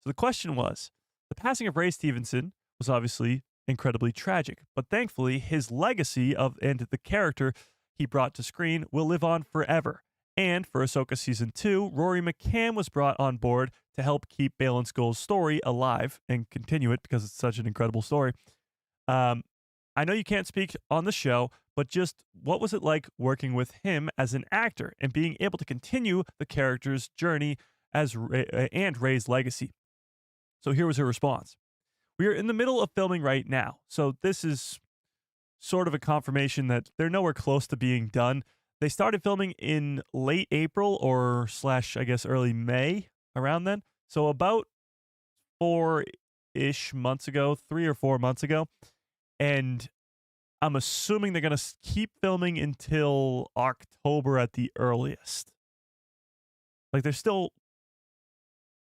So the question was, the passing of Ray Stevenson was obviously incredibly tragic, but thankfully his legacy and the character he brought to screen will live on forever. And for Ahsoka Season 2, Rory McCann was brought on board to help keep Baylan Skoll's story alive and continue it because it's such an incredible story. I know you can't speak on the show, but just what was it like working with him as an actor and being able to continue the character's journey and Ray's legacy? So here was her response. We are in the middle of filming right now, so this is sort of a confirmation that they're nowhere close to being done. They started filming in late April or / I guess early May, around then. So about 4-ish months ago, 3 or 4 months ago. And I'm assuming they're going to keep filming until October at the earliest. Like they're still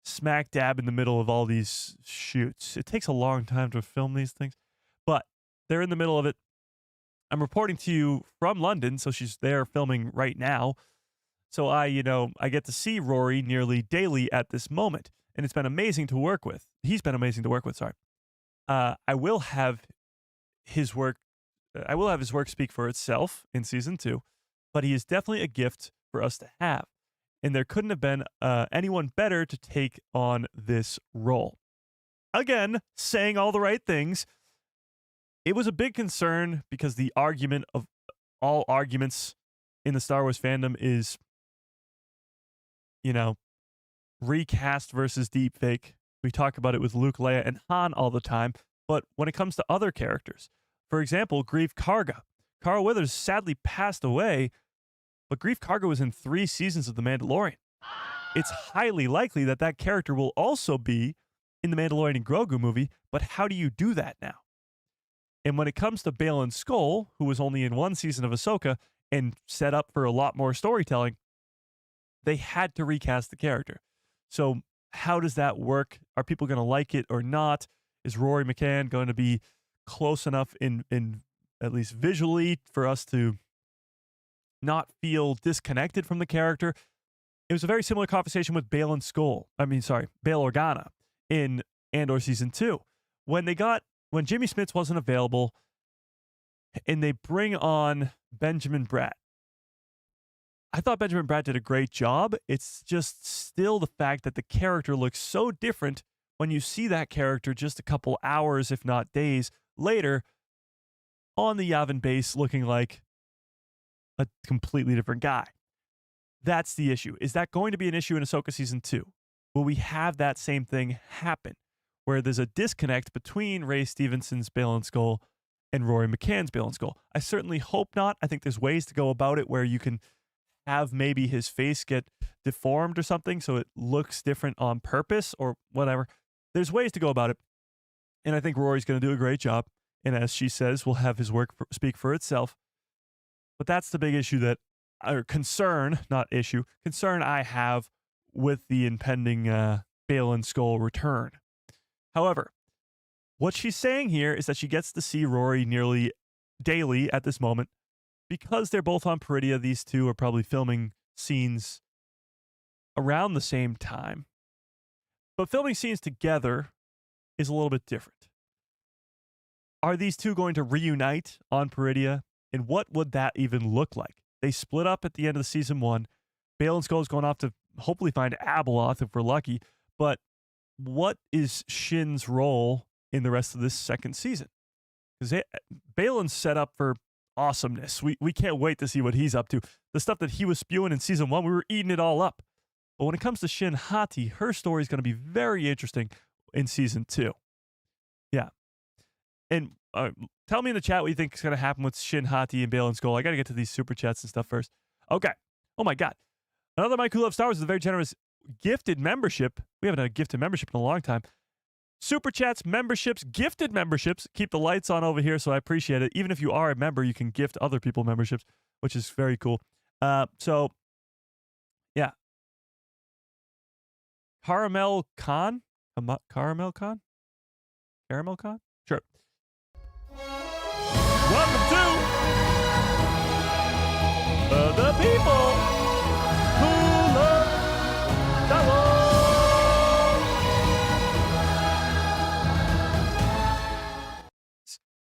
smack dab in the middle of all these shoots. It takes a long time to film these things, but they're in the middle of it. I'm reporting to you from London, so she's there filming right now. So I get to see Rory nearly daily at this moment, and it's been amazing to work with. He's been amazing to work with, sorry. I will have his work speak for itself in season 2, but he is definitely a gift for us to have. And there couldn't have been anyone better to take on this role. Again, saying all the right things. It was a big concern because the argument of all arguments in the Star Wars fandom is, recast versus deepfake. We talk about it with Luke, Leia, and Han all the time. But when it comes to other characters, for example, Greef Karga. Carl Weathers sadly passed away, but Greef Karga was in 3 seasons of The Mandalorian. It's highly likely that that character will also be in the Mandalorian and Grogu movie, but how do you do that now? And when it comes to Baylan Skoll, who was only in 1 season of Ahsoka and set up for a lot more storytelling, they had to recast the character. So how does that work? Are people going to like it or not? Is Rory McCann going to be close enough in at least visually for us to not feel disconnected from the character? It was a very similar conversation with Bail Organa in Andor season 2. When Jimmy Smits wasn't available and they bring on Benjamin Bratt. I thought Benjamin Bratt did a great job. It's just still the fact that the character looks so different when you see that character just a couple hours, if not days, later on the Yavin base looking like a completely different guy. That's the issue. Is that going to be an issue in Ahsoka season 2? Will we have that same thing happen where there's a disconnect between Ray Stevenson's Baylan Skoll and Rory McCann's Baylan Skoll? I certainly hope not. I think there's ways to go about it where you can have maybe his face get deformed or something so it looks different on purpose or whatever. There's ways to go about it. And I think Rory's going to do a great job. And as she says, we'll have his work speak for itself. But that's the big issue concern I have with the impending Baylan Skoll return. However, what she's saying here is that she gets to see Rory nearly daily at this moment. Because they're both on Peridea, these two are probably filming scenes around the same time. But filming scenes together is a little bit different. Are these two going to reunite on Peridea? And what would that even look like? They split up at the end of the season 1. Baylan Skoll is going off to hopefully find Abeloth if we're lucky. But what is Shin's role in the rest of this second season? Because Baylan's set up for awesomeness. We can't wait to see what he's up to. The stuff that he was spewing in season 1, we were eating it all up. But when it comes to Shin Hati, her story is going to be very interesting in season 2. Yeah. And tell me in the chat what you think is going to happen with Shin Hati and Baylan Skoll. I got to get to these super chats and stuff first. Okay. Oh my God. Another Mike who loves Star Wars is a very generous gifted membership. We haven't had a gifted membership in a long time. Super chats, memberships, gifted memberships. Keep the lights on over here, so I appreciate it. Even if you are a member, you can gift other people memberships, which is very cool. Yeah. Caramel Khan? Caramel Khan? Caramel Khan? Sure. Welcome to the people who love Star Wars.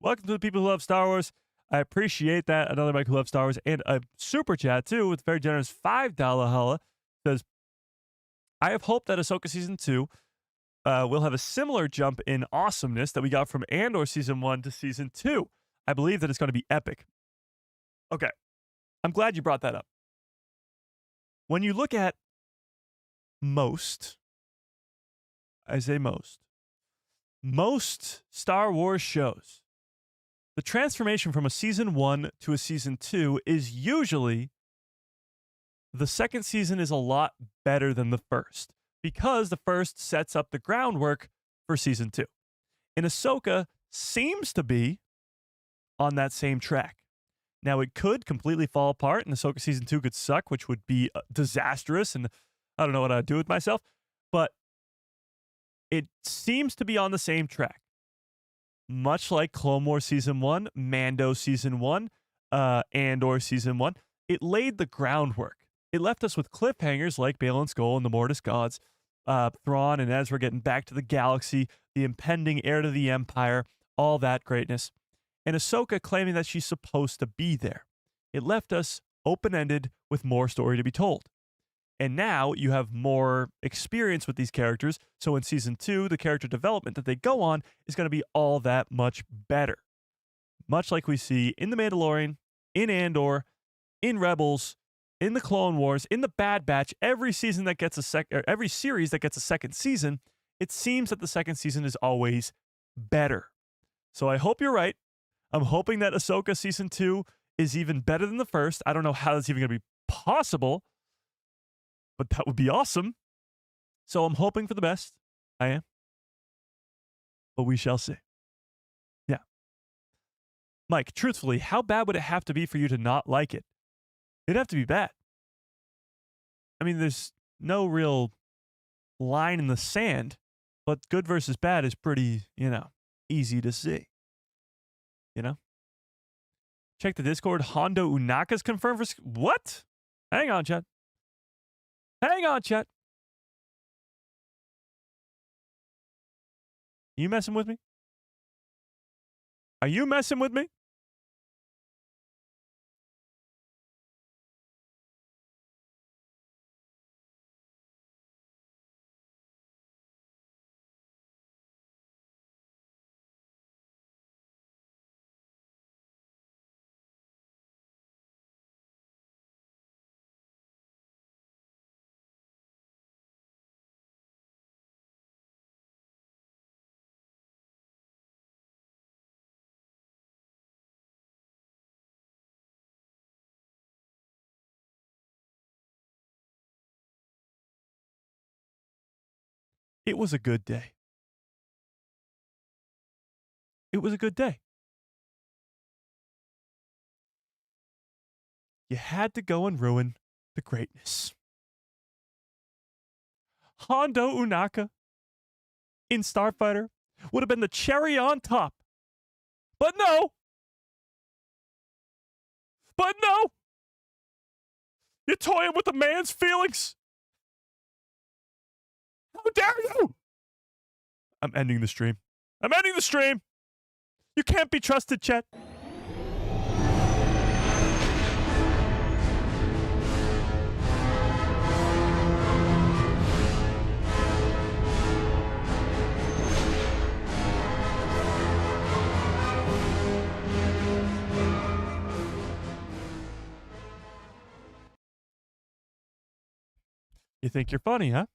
Welcome to the people who love Star Wars. I appreciate that. Another Mike who loves Star Wars. And a super chat, too, with a very generous $5 holla. Says, I have hope that Ahsoka Season 2 will have a similar jump in awesomeness that we got from Andor Season 1 to Season 2. I believe that it's going to be epic. Okay. I'm glad you brought that up. When you look at most Star Wars shows, the transformation from a season 1 to a season 2 is usually the second season is a lot better than the first because the first sets up the groundwork for season 2. And Ahsoka seems to be on that same track. Now, it could completely fall apart and Ahsoka season 2 could suck, which would be disastrous, and I don't know what I'd do with myself. But it seems to be on the same track. Much like Clone Wars Season 1, Mando Season 1, Andor Season 1, it laid the groundwork. It left us with cliffhangers like Bale and Skull and the Mortis Gods, Thrawn and Ezra getting back to the galaxy, the impending heir to the Empire, all that greatness. And Ahsoka claiming that she's supposed to be there. It left us open-ended with more story to be told. And now you have more experience with these characters, so in Season 2, the character development that they go on is going to be all that much better. Much like we see in The Mandalorian, in Andor, in Rebels, in the Clone Wars, in the Bad Batch, every season that gets every series that gets a second season, it seems that the second season is always better. So I hope you're right. I'm hoping that Ahsoka Season 2 is even better than the first. I don't know how that's even going to be possible, but that would be awesome. So I'm hoping for the best. I am. But we shall see. Yeah. Mike, truthfully, how bad would it have to be for you to not like it? It'd have to be bad. I mean, there's no real line in the sand, but good versus bad is pretty, easy to see. Check the Discord. Hondo Unaka's confirmed for... What? Hang on, chat. Hang on, chat. You messing with me? Are you messing with me? It was a good day. It was a good day. You had to go and ruin the greatness. Hondo Unaka in Starfighter would have been the cherry on top. But no! But no! You're toying with a man's feelings! How dare you! I'm ending the stream. I'm ending the stream! You can't be trusted, chat. You think you're funny, huh?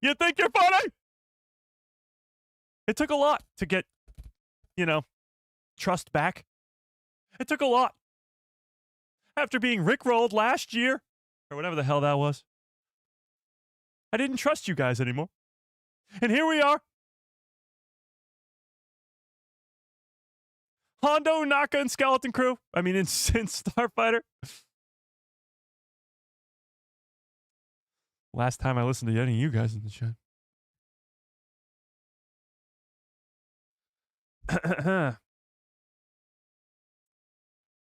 You think you're funny? It took a lot to get, trust back. It took a lot. After being rickrolled last year, or whatever the hell that was, I didn't trust you guys anymore. And here we are. Hondo, Naka, and Skeleton Crew. I mean, in Starfighter. Last time I listened to any of you guys in the chat.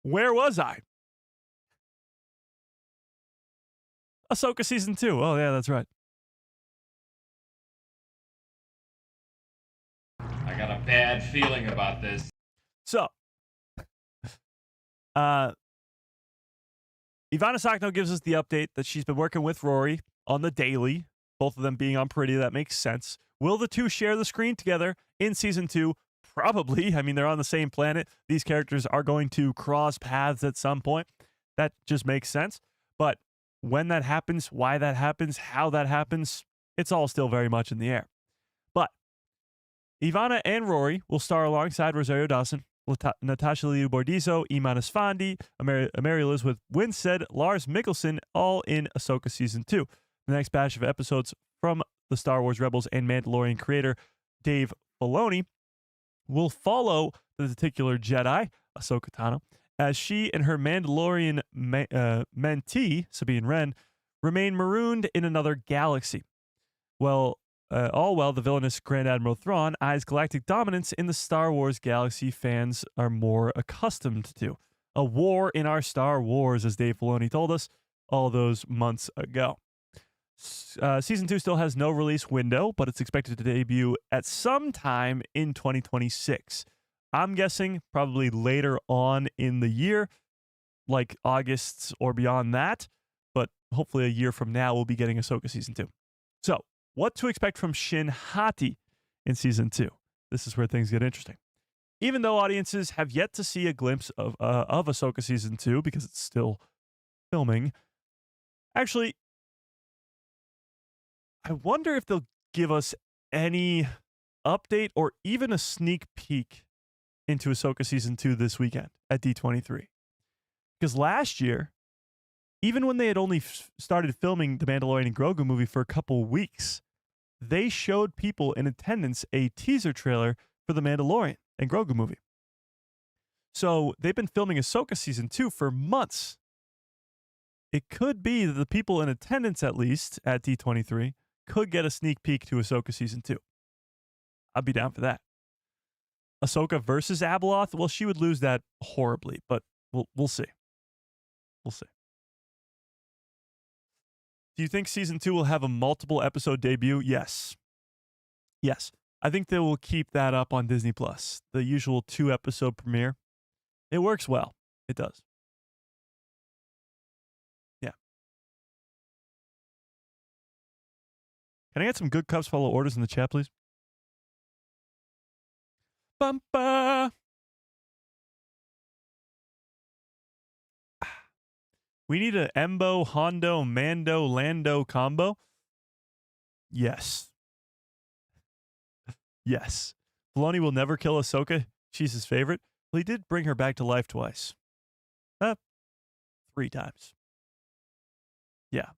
Where was I? Ahsoka Season 2. Oh, yeah, that's right. I got a bad feeling about this. So, Ivana Sakno gives us the update that she's been working with Rory on the daily, both of them being on Pretty. That makes sense. Will the two share the screen together in Season 2? Probably. I mean, they're on the same planet. These characters are going to cross paths at some point. That just makes sense. But when that happens, why that happens, how that happens, it's all still very much in the air. But Ivana and Rory will star alongside Rosario Dawson, Natasha Liu Bordizzo, Iman Esfandi, Mary Elizabeth Winstead, Lars Mikkelsen, all in Ahsoka Season 2. The next batch of episodes from the Star Wars Rebels and Mandalorian creator Dave Filoni will follow the titular Jedi, Ahsoka Tano, as she and her Mandalorian mentee, Sabine Wren, remain marooned in another galaxy. Well, all while the villainous Grand Admiral Thrawn eyes galactic dominance in the Star Wars galaxy fans are more accustomed to. A war in our Star Wars, as Dave Filoni told us all those months ago. Season 2 still has no release window, but it's expected to debut at some time in 2026. I'm guessing probably later on in the year, like August or beyond that, but hopefully a year from now we'll be getting Ahsoka Season 2. So, what to expect from Shin Hati in Season 2? This is where things get interesting. Even though audiences have yet to see a glimpse of Ahsoka Season 2 because it's still filming, actually, I wonder if they'll give us any update or even a sneak peek into Ahsoka Season 2 this weekend at D23. Because last year, even when they had only started filming the Mandalorian and Grogu movie for a couple weeks, they showed people in attendance a teaser trailer for the Mandalorian and Grogu movie. So they've been filming Ahsoka Season 2 for months. It could be that the people in attendance, at least, at D23, could get a sneak peek to Ahsoka Season 2. I'd be down for that. Ahsoka versus Abeloth, well, she would lose that horribly, but we'll see. We'll see. Do you think Season 2 will have a multiple episode debut? Yes. Yes. I think they will keep that up on Disney+. The usual 2-episode premiere. It works well. It does. Yeah. Can I get some good Cubs follow orders in the chat, please? Bumpa! We need a Embo, Hondo, Mando, Lando combo? Yes. Yes. Filoni will never kill Ahsoka. She's his favorite. Well, he did bring her back to life twice. 3 times. Yeah.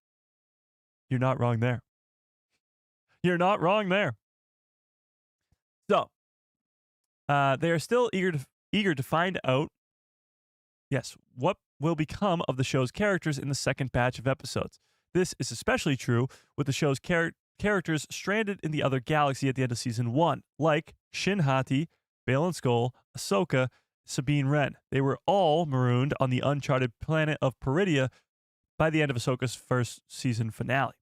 You're not wrong there. You're not wrong there. So, they are still eager to find out, yes, what will become of the show's characters in the second batch of episodes. This is especially true with the show's characters stranded in the other galaxy at the end of Season 1, like Shin Hati, Baylan Skoll, Ahsoka, Sabine Wren. They were all marooned on the uncharted planet of Peridea by the end of Ahsoka's first season finale.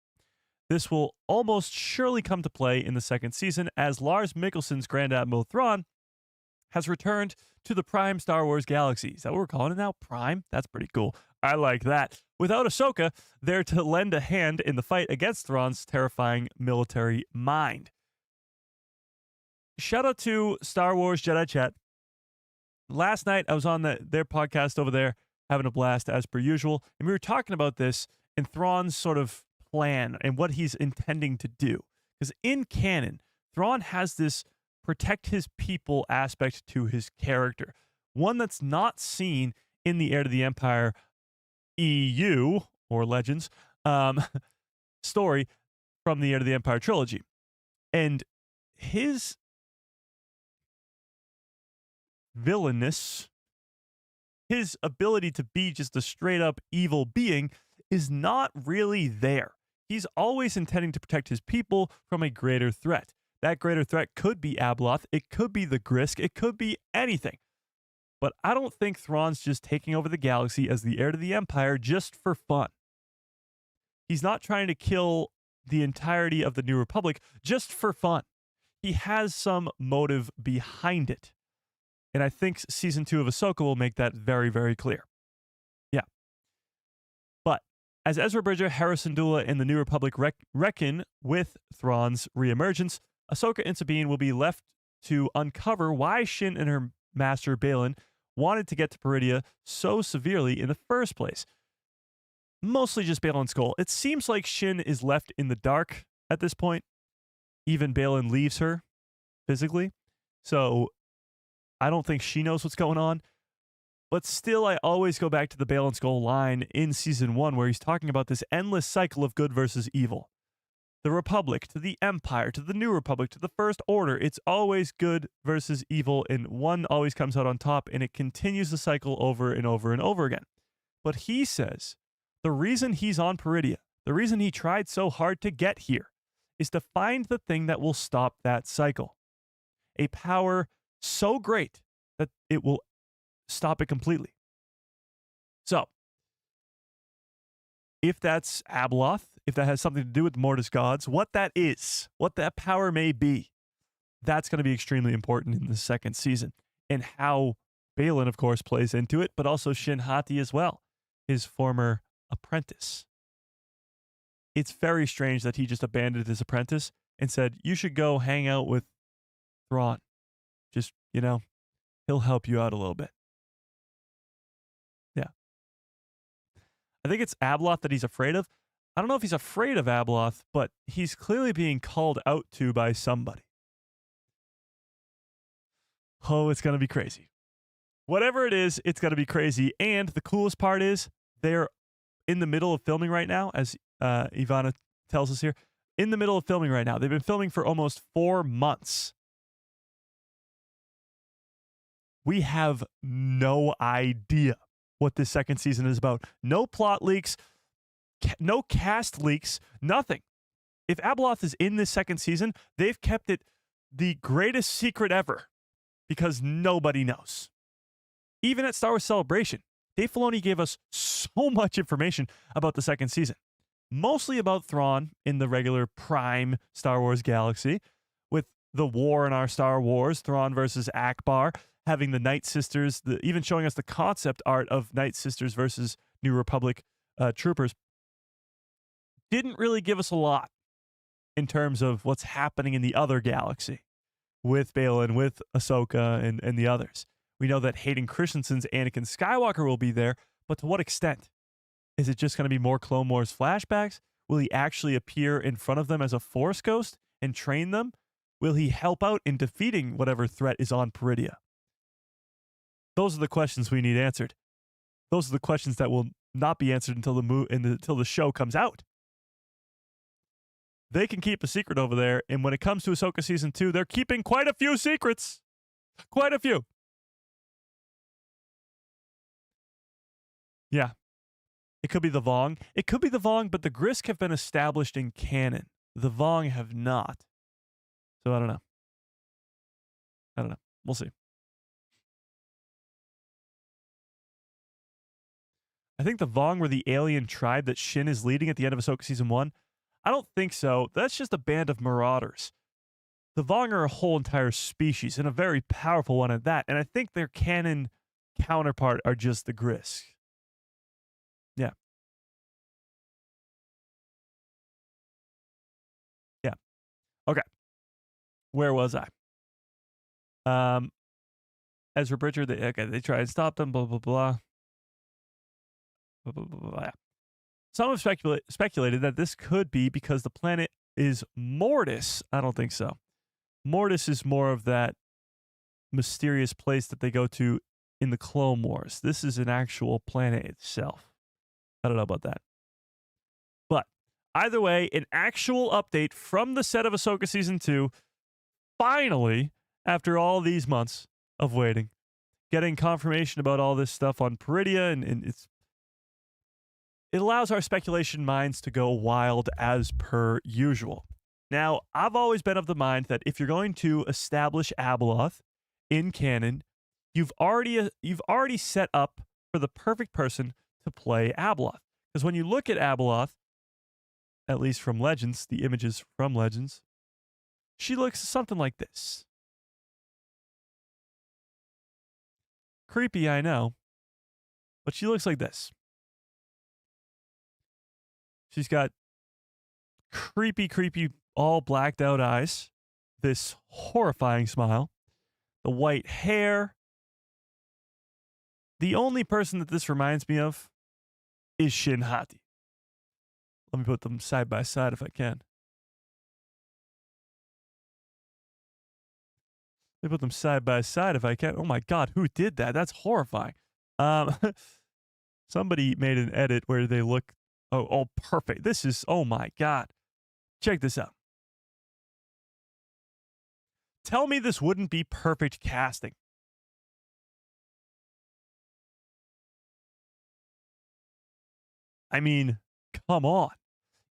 This will almost surely come to play in the second season as Lars Mikkelsen's Grand Admiral Thrawn has returned to the Prime Star Wars galaxy. Is that what we're calling it now? Prime? That's pretty cool. I like that. Without Ahsoka there to lend a hand in the fight against Thrawn's terrifying military mind. Shout out to Star Wars Jedi Chat. Last night, I was on their podcast over there, having a blast as per usual, and we were talking about this and Thrawn's sort of plan and what he's intending to do. Because in canon, Thrawn has this protect his people aspect to his character, one that's not seen in the Heir to the Empire EU or Legends story from the Heir to the Empire trilogy. And his villainous, his ability to be just a straight up evil being is not really there. He's always intending to protect his people from a greater threat. That greater threat could be Abeloth, it could be the Grisk, it could be anything. But I don't think Thrawn's just taking over the galaxy as the heir to the Empire just for fun. He's not trying to kill the entirety of the New Republic just for fun. He has some motive behind it. And I think Season 2 of Ahsoka will make that very, very clear. Yeah. But as Ezra Bridger, Hera Syndulla, and the New Republic reckon with Thrawn's reemergence, Ahsoka and Sabine will be left to uncover why Shin and her master Baylan wanted to get to Peridea so severely in the first place. Mostly just Baylan Skoll. It seems like Shin is left in the dark at this point. Even Baylan leaves her physically. So I don't think she knows what's going on. But still, I always go back to the Baylan Skoll line in Season 1 where he's talking about this endless cycle of good versus evil. The Republic, to the Empire, to the New Republic, to the First Order. It's always good versus evil, and one always comes out on top, and it continues the cycle over and over and over again. But he says the reason he's on Peridea, the reason he tried so hard to get here, is to find the thing that will stop that cycle. A power so great that it will stop it completely. So, if that's Abeloth, if that has something to do with the Mortis gods, what that is, what that power may be, that's going to be extremely important in the second season. And how Balin, of course, plays into it, but also Shin Hati as well, his former apprentice. It's very strange that he just abandoned his apprentice and said, you should go hang out with Thrawn. Just, he'll help you out a little bit. Yeah. I think it's Abeloth that he's afraid of. I don't know if he's afraid of Abeloth, but he's clearly being called out to by somebody. Oh, it's going to be crazy. Whatever it is, it's going to be crazy. And the coolest part is they're in the middle of filming right now, as Ivana tells us here. In the middle of filming right now. They've been filming for almost 4 months. We have no idea what this second season is about. No plot leaks, no cast leaks, nothing. If Abeloth is in this second season, they've kept it the greatest secret ever because nobody knows. Even at Star Wars Celebration, Dave Filoni gave us so much information about the second season. Mostly about Thrawn in the regular prime Star Wars galaxy, with the war in our Star Wars, Thrawn versus Akbar, having the Night Sisters, even showing us the concept art of Night Sisters versus New Republic troopers. Didn't really give us a lot in terms of what's happening in the other galaxy with Balin, with Ahsoka, and the others. We know that Hayden Christensen's Anakin Skywalker will be there, but to what extent? Is it just going to be more Clone Wars flashbacks? Will he actually appear in front of them as a Force ghost and train them? Will he help out in defeating whatever threat is on Peridea? Those are the questions we need answered. Those are the questions that will not be answered until the show comes out. They can keep a secret over there, and when it comes to Ahsoka Season 2, they're keeping quite a few secrets. Quite a few. Yeah. It could be the Vong. It could be the Vong, but the Grisk have been established in canon. The Vong have not. So I don't know. We'll see. I think the Vong were the alien tribe that Shin is leading at the end of Ahsoka Season 1. I don't think so. That's just a band of marauders. The Vong are a whole entire species, and a very powerful one at that. And I think their canon counterpart are just the Grisk. Yeah. Yeah. Okay. Where was I? Ezra Bridger, they try and stop them, blah, blah, blah. Blah, blah, blah, blah. Yeah. Some have speculated that this could be because the planet is Mortis. I don't think so. Mortis is more of that mysterious place that they go to in the Clone Wars. This is an actual planet itself. I don't know about that. But either way, an actual update from the set of Ahsoka Season 2, finally, after all these months of waiting, getting confirmation about all this stuff on Peridea, and it allows our speculation minds to go wild as per usual. Now, I've always been of the mind that if you're going to establish Abeloth in canon, you've already set up for the perfect person to play Abeloth. Because when you look at Abeloth, at least from Legends, the images from Legends, she looks something like this. Creepy, I know, but she looks like this. She's got creepy, all blacked out eyes, this horrifying smile, the white hair. The only person that this reminds me of is Shin Hati. Let me put them side by side if I can. Let me put them side by side if I can. Oh my God, who did that? That's horrifying. Somebody made an edit where they look, oh, perfect. This is, oh my God. Check this out. Tell me this wouldn't be perfect casting. I mean, come on.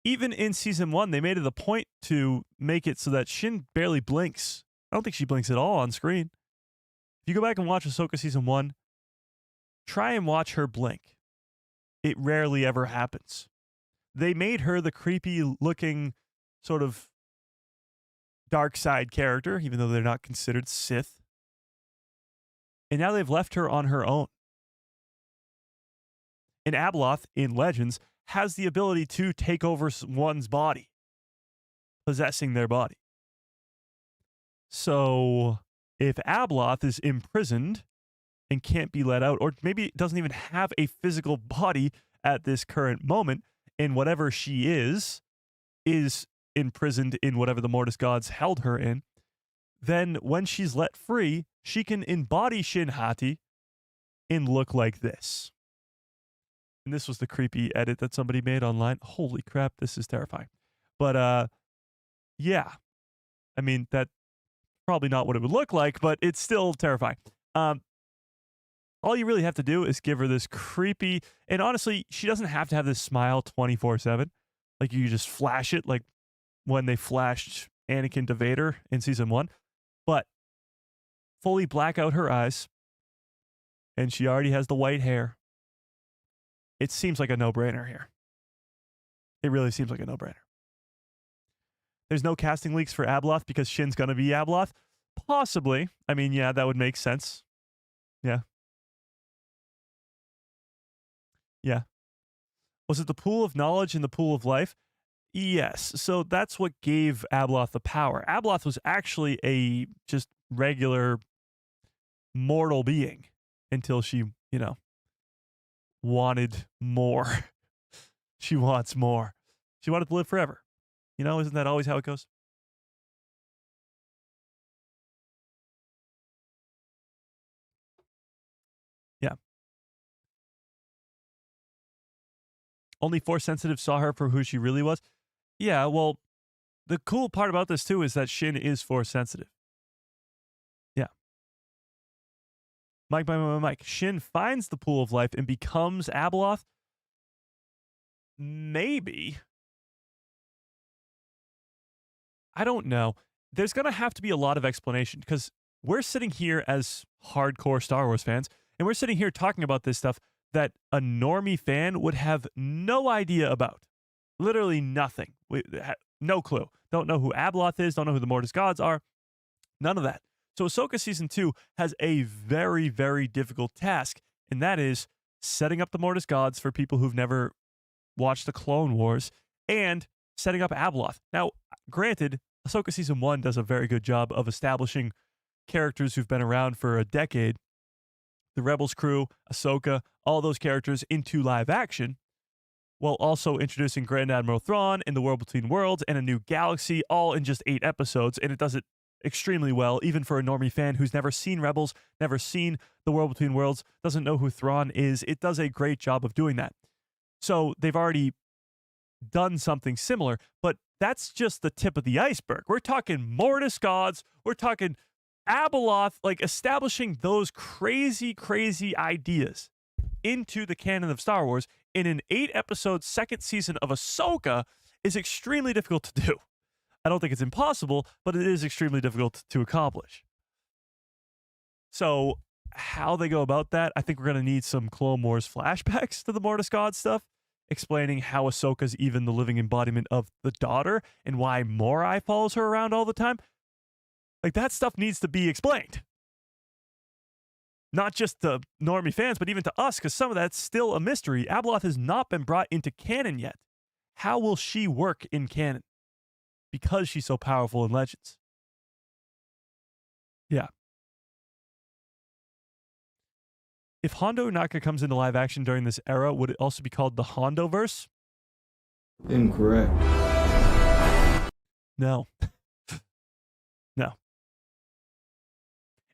Even in Season 1, they made it a point to make it so that Shin barely blinks. I don't think she blinks at all on screen. If you go back and watch Ahsoka Season 1, try and watch her blink. It rarely ever happens. They made her the creepy-looking sort of dark side character, even though they're not considered Sith. And now they've left her on her own. And Abeloth, in Legends, has the ability to take over one's body, possessing their body. So if Abeloth is imprisoned and can't be let out, or maybe doesn't even have a physical body at this current moment, and whatever she is imprisoned in whatever the Mortis gods held her in, then when she's let free, she can embody Shin Hati and look like this. And this was the creepy edit that somebody made online. Holy crap, this is terrifying. But yeah. I mean, that's probably not what it would look like, but it's still terrifying. All you really have to do is give her this creepy, and honestly, she doesn't have to have this smile 24/7. Like, you just flash it, like when they flashed Anakin to Vader in Season 1. But fully black out her eyes, and she already has the white hair. It seems like a no-brainer here. It really seems like a no-brainer. There's no casting leaks for Abeloth because Shin's going to be Abeloth? Possibly. I mean, yeah, that would make sense. Yeah. Yeah. Was it the pool of knowledge and the pool of life? Yes. So that's what gave Abeloth the power. Abeloth was actually a just regular mortal being until she, wanted more. She wants more. She wanted to live forever. Isn't that always how it goes? Yeah. Only Force sensitive saw her for who she really was. Yeah, well, the cool part about this too is that Shin is Force sensitive. Yeah. Mike. Shin finds the pool of life and becomes Abeloth? Maybe. I don't know. There's going to have to be a lot of explanation because we're sitting here as hardcore Star Wars fans, and we're sitting here talking about this stuff that a normie fan would have no idea about. Literally nothing. No clue. Don't know who Abeloth is, don't know who the Mortis gods are. None of that. So Ahsoka Season 2 has a very, very difficult task, and that is setting up the Mortis gods for people who've never watched the Clone Wars and setting up Abeloth. Now, granted, Ahsoka Season 1 does a very good job of establishing characters who've been around for a decade. The Rebels crew, Ahsoka, all those characters into live action, while also introducing Grand Admiral Thrawn in the World Between Worlds and a new galaxy, all in just 8 episodes, and it does it extremely well, even for a normie fan who's never seen Rebels, never seen the World Between Worlds, doesn't know who Thrawn is. It does a great job of doing that. So they've already done something similar, but that's just the tip of the iceberg. We're talking Mortis gods, we're talking Abeloth, like establishing those crazy, crazy ideas into the canon of Star Wars in an 8-episode second season of Ahsoka is extremely difficult to do. I don't think it's impossible, but it is extremely difficult to accomplish. So how they go about that, I think we're going to need some Clone Wars flashbacks to the Mortis God stuff, explaining how Ahsoka's even the living embodiment of the daughter and why Morai follows her around all the time. Like, that stuff needs to be explained. Not just to normie fans, but even to us, because some of that's still a mystery. Abeloth has not been brought into canon yet. How will she work in canon? Because she's so powerful in Legends. Yeah. If Hondo Naka comes into live action during this era, would it also be called the Hondoverse? Incorrect. No. No.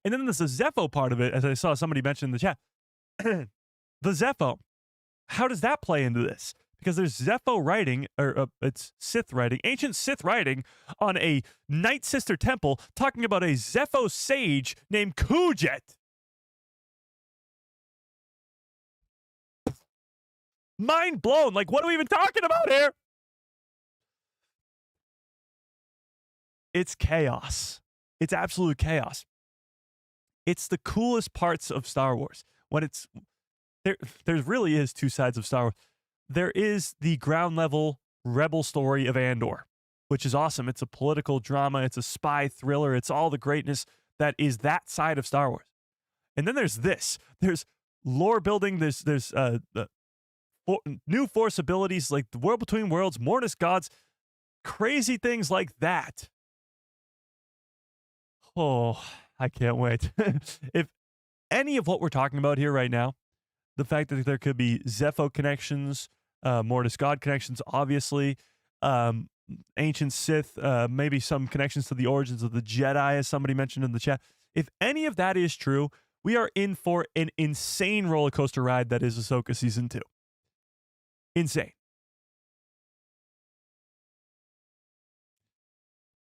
And then there's the Zepho part of it, as I saw somebody mention in the chat. The Zepho. How does that play into this? Because there's Zepho writing, or it's Sith writing, ancient Sith writing on a Night Sister temple talking about a Zepho sage named Kujet. Mind blown. Like, what are we even talking about here? it's chaos. It's absolute chaos. It's the coolest parts of Star Wars. When it's there really is two sides of Star Wars. There is the ground level rebel story of Andor, which is awesome. It's a political drama, it's a spy thriller, it's all the greatness that is that side of Star Wars. And then there's this. There's lore building, there's new force abilities like the world between worlds, Mortis gods, crazy things like that. Oh, I can't wait. If any of what we're talking about here right now, the fact that there could be Zepho connections, Mortis God connections, obviously, ancient Sith, maybe some connections to the origins of the Jedi, as somebody mentioned in the chat. If any of that is true, we are in for an insane roller coaster ride that is Ahsoka Season 2. Insane.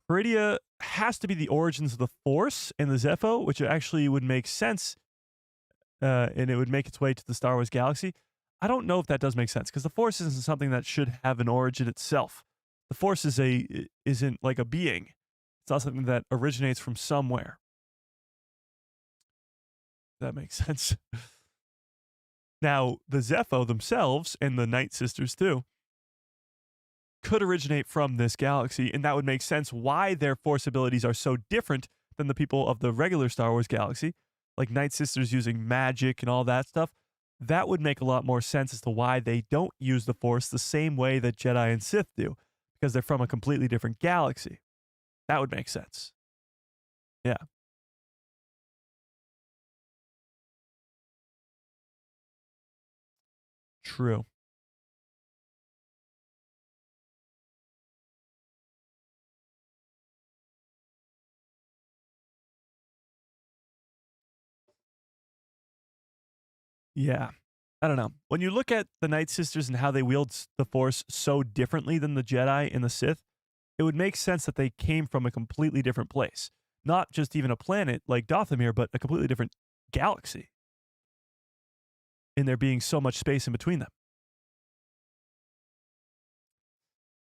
Peridea has to be the origins of the Force and the Zepho, which actually would make sense, and it would make its way to the Star Wars galaxy. I don't know if that does make sense, because the Force isn't something that should have an origin itself. The Force isn't like a being. It's not something that originates from somewhere. That makes sense. Now, the Zepho themselves, and the Night Sisters too, could originate from this galaxy, and that would make sense why their Force abilities are so different than the people of the regular Star Wars galaxy, like Night Sisters using magic and all that stuff. That would make a lot more sense as to why they don't use the Force the same way that Jedi and Sith do, because they're from a completely different galaxy. That would make sense. Yeah. True. Yeah. I don't know. When you look at the Night Sisters and how they wield the Force so differently than the Jedi and the Sith, it would make sense that they came from a completely different place. Not just even a planet like Dathomir, but a completely different galaxy. And there being so much space in between them.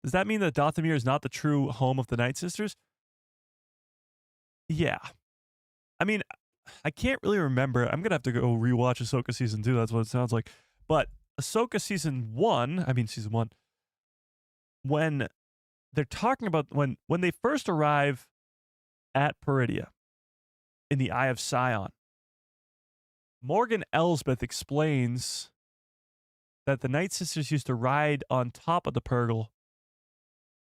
Does that mean that Dathomir is not the true home of the Night Sisters? Yeah. I mean, I can't really remember. I'm going to have to go rewatch Ahsoka Season 2. That's what it sounds like. But Ahsoka Season 1, when they're talking about, when they first arrive at Peridea in the Eye of Sion, Morgan Elsbeth explains that the Night Sisters used to ride on top of the Purgle.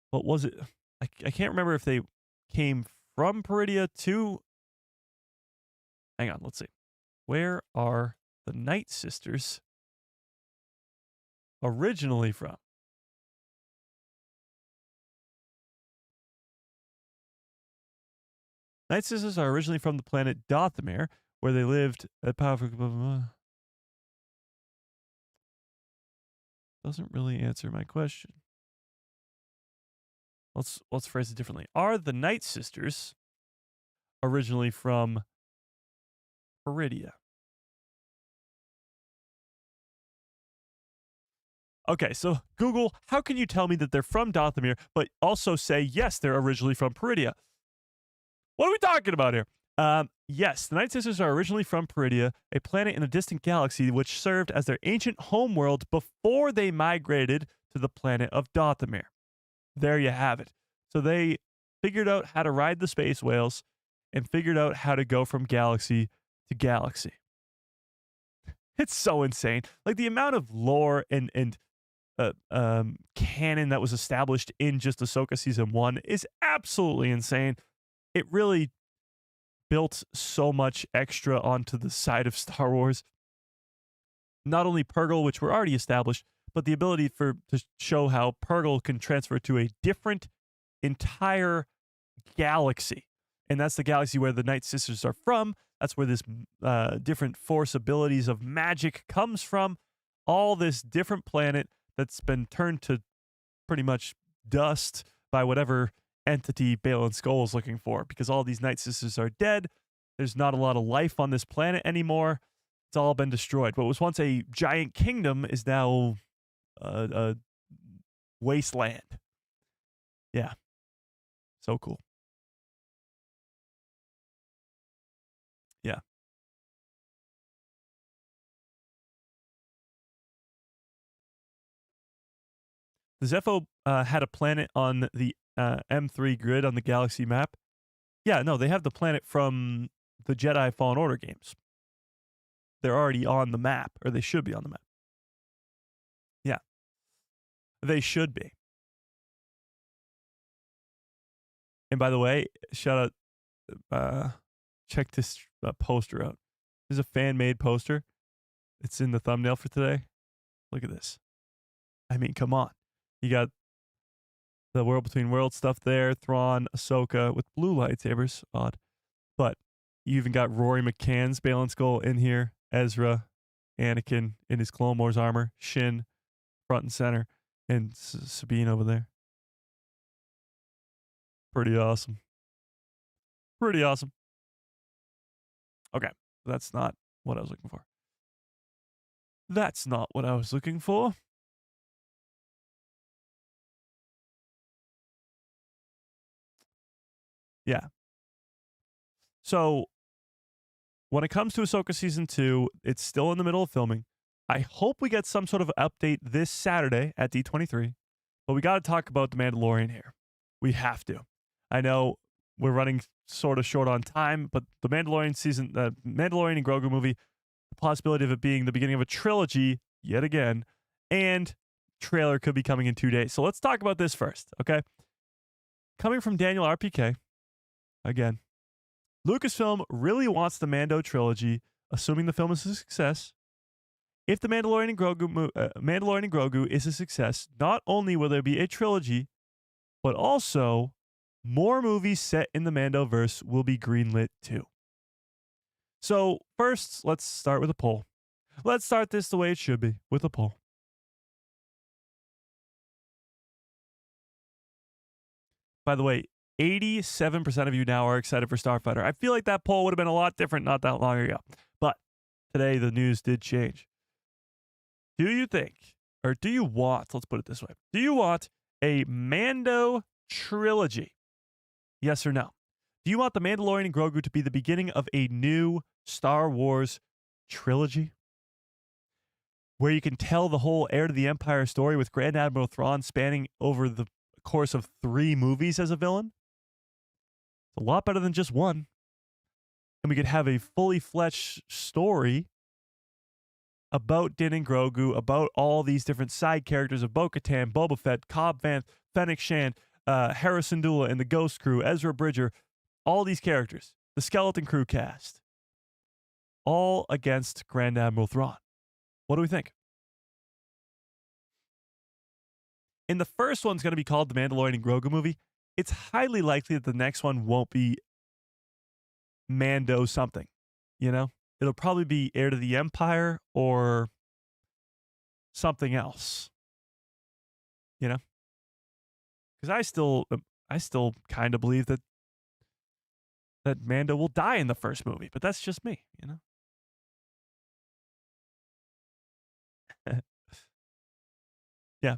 What was it? I can't remember if they came from Peridea to... Hang on, let's see. Where are the Night Sisters originally from? Night Sisters are originally from the planet Dathomir, where they lived at powerful... Doesn't really answer my question. Let's phrase it differently. Are the Night Sisters originally from Peridea? Okay, so Google, how can you tell me that they're from Dathomir, but also say, yes, they're originally from Peridea? What are we talking about here? Yes, the Night Sisters are originally from Peridea, a planet in a distant galaxy which served as their ancient homeworld before they migrated to the planet of Dathomir. There you have it. So they figured out how to ride the space whales and figured out how to go from galaxy to galaxy. It's so insane. Like the amount of lore and canon that was established in just Ahsoka Season 1 is absolutely insane. It really built so much extra onto the side of Star Wars. Not only Purgle, which were already established, but the ability to show how Purgle can transfer to a different entire galaxy. And that's the galaxy where the Night Sisters are from. That's where this different Force abilities of magic comes from. All this different planet that's been turned to pretty much dust by whatever entity Baylan Skoll is looking for, because all these Night Sisters are dead. There's not a lot of life on this planet anymore. It's all been destroyed. What was once a giant kingdom is now a wasteland. Yeah. So cool. The Zepho had a planet on the M3 grid on the galaxy map. Yeah, no, they have the planet from the Jedi Fallen Order games. They're already on the map, or they should be on the map. Yeah. They should be. And by the way, shout out, check this poster out. This is a fan-made poster. It's in the thumbnail for today. Look at this. I mean, come on. You got the World Between Worlds stuff there, Thrawn, Ahsoka with blue lightsabers. Odd. But you even got Rory McCann's Balin Skull in here, Ezra, Anakin in his Clone Wars armor, Shin front and center, and Sabine over there. Pretty awesome. Pretty awesome. Okay, that's not what I was looking for. That's not what I was looking for. Yeah. So, when it comes to Ahsoka Season 2, it's still in the middle of filming. I hope we get some sort of update this Saturday at D23, but we got to talk about The Mandalorian here. We have to. I know we're running sort of short on time, but the Mandalorian season, the Mandalorian and Grogu movie, the possibility of it being the beginning of a trilogy yet again, and trailer could be coming in 2 days. So let's talk about this first, okay? Coming from Daniel RPK, again, Lucasfilm really wants the Mando trilogy, assuming the film is a success. If the Mandalorian and Grogu is a success, not only will there be a trilogy, but also more movies set in the Mandoverse will be greenlit too. So first, let's start with a poll. Let's start this the way it should be, with a poll. By the way, 87% of you now are excited for Starfighter. I feel like that poll would have been a lot different not that long ago. But today the news did change. Do you think, or do you want, let's put it this way, do you want a Mando trilogy? Yes or no? Do you want The Mandalorian and Grogu to be the beginning of a new Star Wars trilogy? Where you can tell the whole Heir to the Empire story with Grand Admiral Thrawn spanning over the course of 3 movies as a villain? It's a lot better than just one. And we could have a fully fledged story about Din and Grogu, about all these different side characters of Bo-Katan, Boba Fett, Cobb Vanth, Fennec Shand, Hera Syndulla and the Ghost Crew, Ezra Bridger, all these characters, the Skeleton Crew cast, all against Grand Admiral Thrawn. What do we think? And the first one's going to be called The Mandalorian and Grogu movie. It's highly likely that the next one won't be Mando something, you know? It'll probably be Heir to the Empire or something else, you know? Because I still kind of believe that Mando will die in the first movie, but that's just me, you know? Yeah.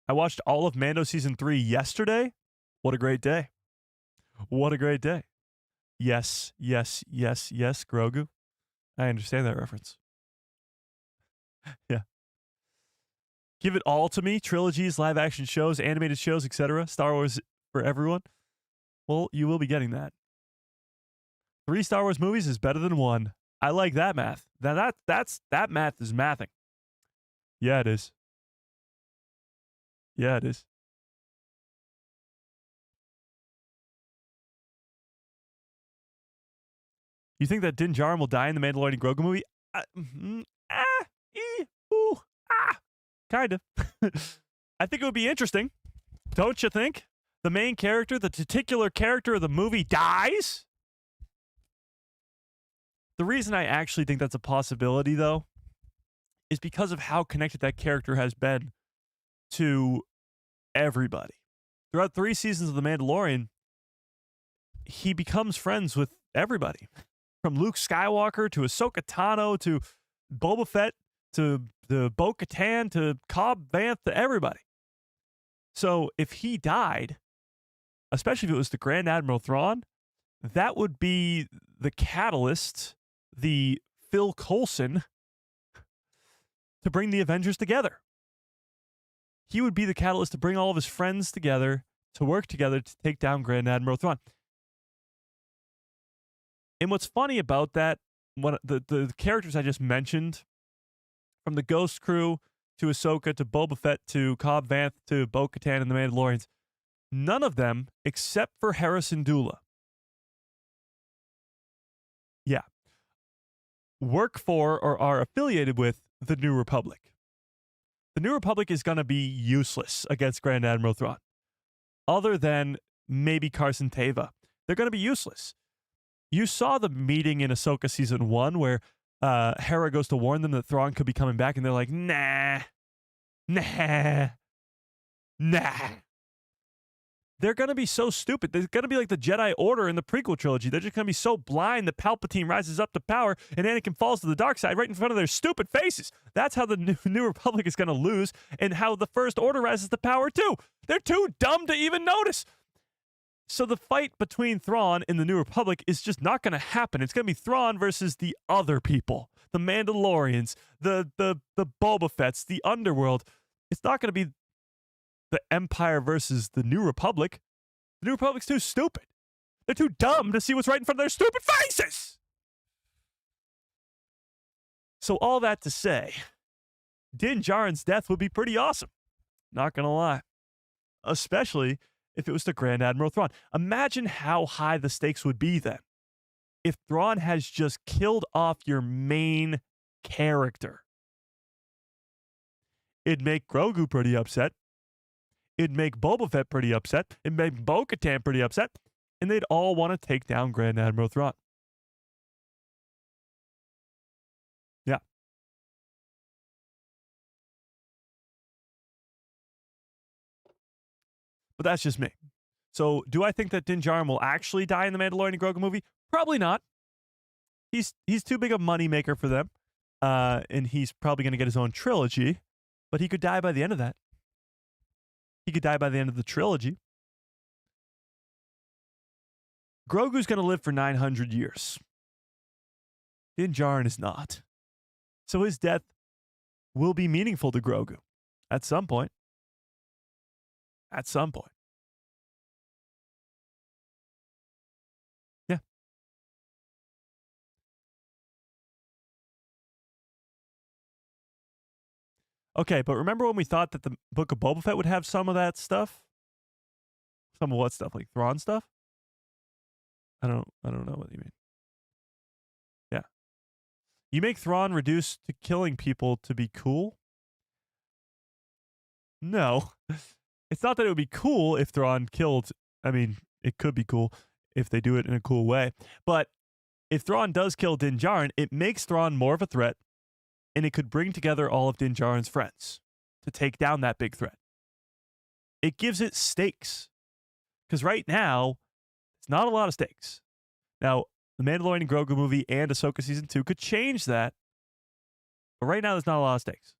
I watched all of Mando Season 3 yesterday. What a great day. What a great day. Yes, yes, yes, yes, Grogu. I understand that reference. Yeah. Give it all to me. Trilogies, live action shows, animated shows, etc. Star Wars for everyone. Well, you will be getting that. 3 Star Wars movies is better than 1. I like that math. That math is mathing. Yeah, it is. Yeah, it is. You think that Din Djarin will die in the Mandalorian and Grogu movie? Kind of. I think it would be interesting. Don't you think? The main character, the titular character of the movie dies? The reason I actually think that's a possibility, though, is because of how connected that character has been to everybody. Throughout 3 seasons of The Mandalorian, he becomes friends with everybody. From Luke Skywalker to Ahsoka Tano to Boba Fett to the Bo-Katan to Cobb Vanth to everybody. So if he died, especially if it was the Grand Admiral Thrawn, that would be the catalyst, the Phil Coulson, to bring the Avengers together. he would be the catalyst to bring all of his friends together to work together to take down Grand Admiral Thrawn. And what's funny about that, the characters I just mentioned, from the Ghost Crew to Ahsoka to Boba Fett to Cobb Vanth to Bo-Katan and the Mandalorians, none of them, except for Hera Syndulla, work for or are affiliated with the New Republic. The New Republic is going to be useless against Grand Admiral Thrawn. Other than maybe Carson Teva. They're going to be useless. You saw the meeting in Ahsoka Season 1 where Hera goes to warn them that Thrawn could be coming back, and they're like, nah. They're going to be so stupid. They're going to be like the Jedi Order in the prequel trilogy. They're just going to be so blind that Palpatine rises up to power and Anakin falls to the dark side right in front of their stupid faces. That's how the New Republic is going to lose, and how the First Order rises to power too. They're too dumb to even notice. So the fight between Thrawn and the New Republic is just not going to happen. It's going to be Thrawn versus the other people, the Mandalorians, the Boba Fetts, the underworld. It's not going to be the Empire versus the New Republic. The New Republic's too stupid. They're too dumb to see what's right in front of their stupid faces. So all that to say, Din Djarin's death would be pretty awesome. Not going to lie. Especially if it was to Grand Admiral Thrawn. Imagine how high the stakes would be then if Thrawn has just killed off your main character. It'd make Grogu pretty upset. It'd make Boba Fett pretty upset. It'd make Bo-Katan pretty upset. And they'd all want to take down Grand Admiral Thrawn. Yeah. But that's just me. So do I think that Din Djarin will actually die in the Mandalorian and Grogu movie? Probably not. He's too big a moneymaker for them. And he's probably going to get his own trilogy. But he could die by the end of that. He could die by the end of the trilogy. Grogu's going to live for 900 years. Din Djarin is not. So his death will be meaningful to Grogu at some point. At some point. Yeah. Okay, but remember when we thought that the Book of Boba Fett would have some of that stuff? Some of what stuff? Like Thrawn stuff? I don't know what you mean. Yeah. You make Thrawn reduce to killing people to be cool? No. It's not that it would be cool if Thrawn killed. I mean, it could be cool if they do it in a cool way. But if Thrawn does kill Din Djarin, it makes Thrawn more of a threat, and it could bring together all of Din Djarin's friends to take down that big threat. It gives it stakes. Because right now, it's not a lot of stakes. Now, the Mandalorian and Grogu movie and Ahsoka Season 2 could change that. But right now, there's not a lot of stakes.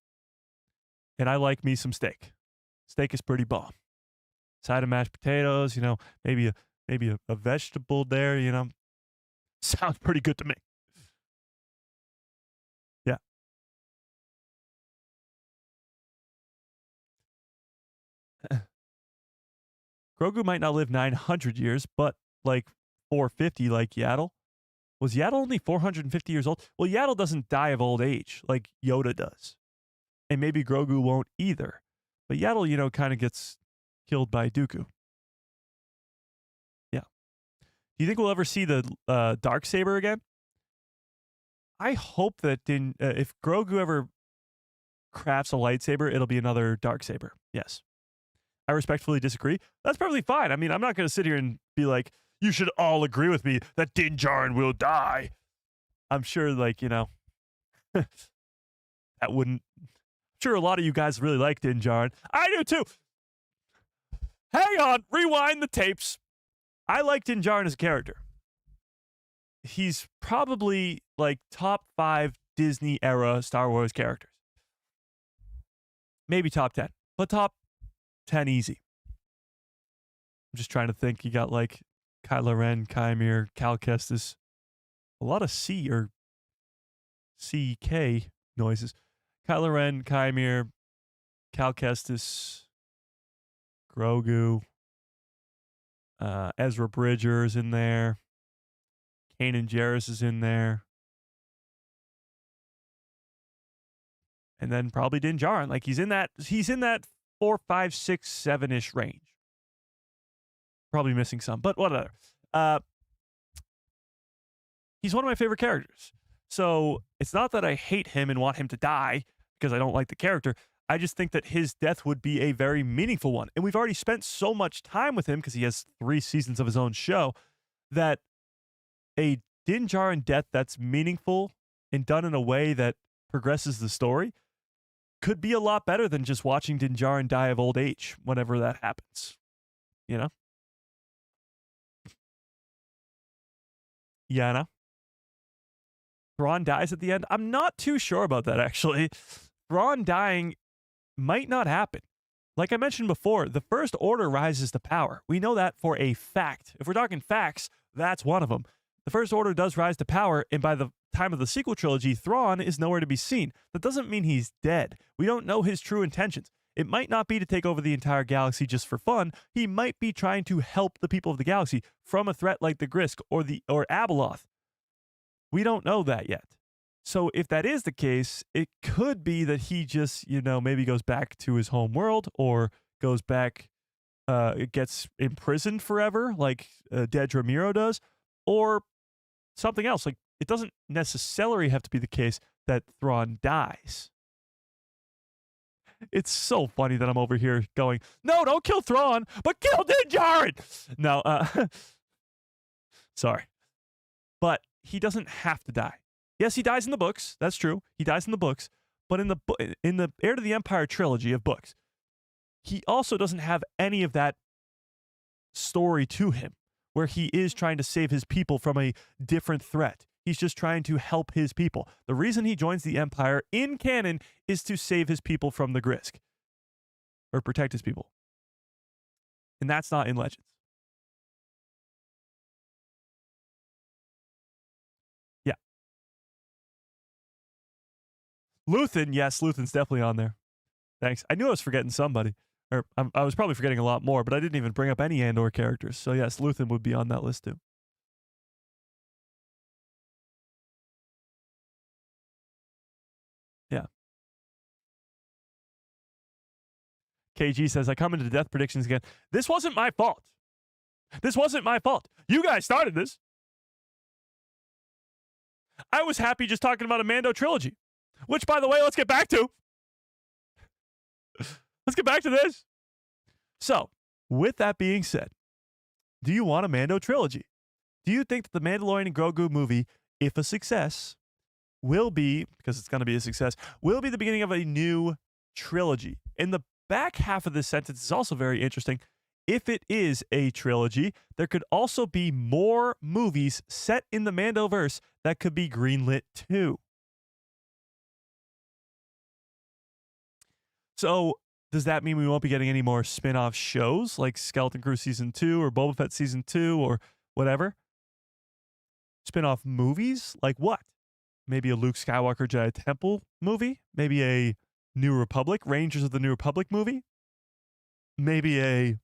And I like me some steak. Steak is pretty bomb. Side of mashed potatoes, maybe a vegetable there, Sounds pretty good to me. Yeah. Grogu might not live 900 years, but like 450 like Yaddle. Was Yaddle only 450 years old? Well, Yaddle doesn't die of old age like Yoda does. And maybe Grogu won't either. But Yaddle, kind of gets killed by Dooku. Yeah. Do you think we'll ever see the Darksaber again? I hope that if Grogu ever crafts a lightsaber, it'll be another Darksaber. Yes. I respectfully disagree. That's perfectly fine. I mean, I'm not going to sit here and be like, you should all agree with me that Din Djarin will die. I'm sure, that wouldn't. I'm sure a lot of you guys really like Din Djarin. I do too. Hang on. Rewind the tapes. I like Din Djarin as a character. He's probably like top 5 Disney era Star Wars characters. Maybe top 10, but top 10 easy. I'm just trying to think. You got like Kylo Ren, Chimere, Cal Kestis. A lot of C or CK noises. Kylo Ren, Chimere, Cal Kestis, Grogu, Ezra Bridger's in there. Kanan Jarrus is in there. And then probably Din Djarin. Like he's in that 4, 5, 6, 7-ish range. Probably missing some, but whatever. He's one of my favorite characters. So it's not that I hate him and want him to die because I don't like the character. I just think that his death would be a very meaningful one. And we've already spent so much time with him because he has 3 seasons of his own show that a Din Djarin death that's meaningful and done in a way that progresses the story could be a lot better than just watching Din Djarin die of old age whenever that happens. You know? Yeah, I know. Thrawn dies at the end. I'm not too sure about that, actually. Thrawn dying might not happen. Like I mentioned before, the First Order rises to power. We know that for a fact. If we're talking facts, that's one of them. The First Order does rise to power, and by the time of the sequel trilogy, Thrawn is nowhere to be seen. That doesn't mean he's dead. We don't know his true intentions. It might not be to take over the entire galaxy just for fun. He might be trying to help the people of the galaxy from a threat like the Grisk or Abeloth. We don't know that yet. So if that is the case, it could be that he just, maybe goes back to his home world or goes back, gets imprisoned forever like Dedra Meero does, or something else. Like, it doesn't necessarily have to be the case that Thrawn dies. It's so funny that I'm over here going, no, don't kill Thrawn, but kill Din Djarin. No, sorry. But he doesn't have to die. Yes, he dies in the books. That's true. He dies in the books. But in the Heir to the Empire trilogy of books, he also doesn't have any of that story to him where he is trying to save his people from a different threat. He's just trying to help his people. The reason he joins the Empire in canon is to save his people from the Grisk. Or protect his people. And that's not in Legends. Yeah. Luthen, yes, Luthen's definitely on there. Thanks. I knew I was forgetting somebody. Or I was probably forgetting a lot more, but I didn't even bring up any Andor characters. So yes, Luthen would be on that list too. Yeah. KG says, I come into death predictions again. This wasn't my fault. This wasn't my fault. You guys started this. I was happy just talking about a Mando trilogy, which, by the way, let's get back to. Let's get back to this. So, with that being said, do you want a Mando trilogy? Do you think that the Mandalorian and Grogu movie, if a success, will be, because it's going to be a success, will be the beginning of a new trilogy? In the back half of this sentence is also very interesting. If it is a trilogy, there could also be more movies set in the Mandoverse that could be greenlit too. So, does that mean we won't be getting any more spin-off shows like Skeleton Crew Season 2 or Boba Fett Season 2 or whatever? Spin-off movies? Like what? Maybe a Luke Skywalker Jedi Temple movie? Maybe a New Republic, Rangers of the New Republic movie? Maybe a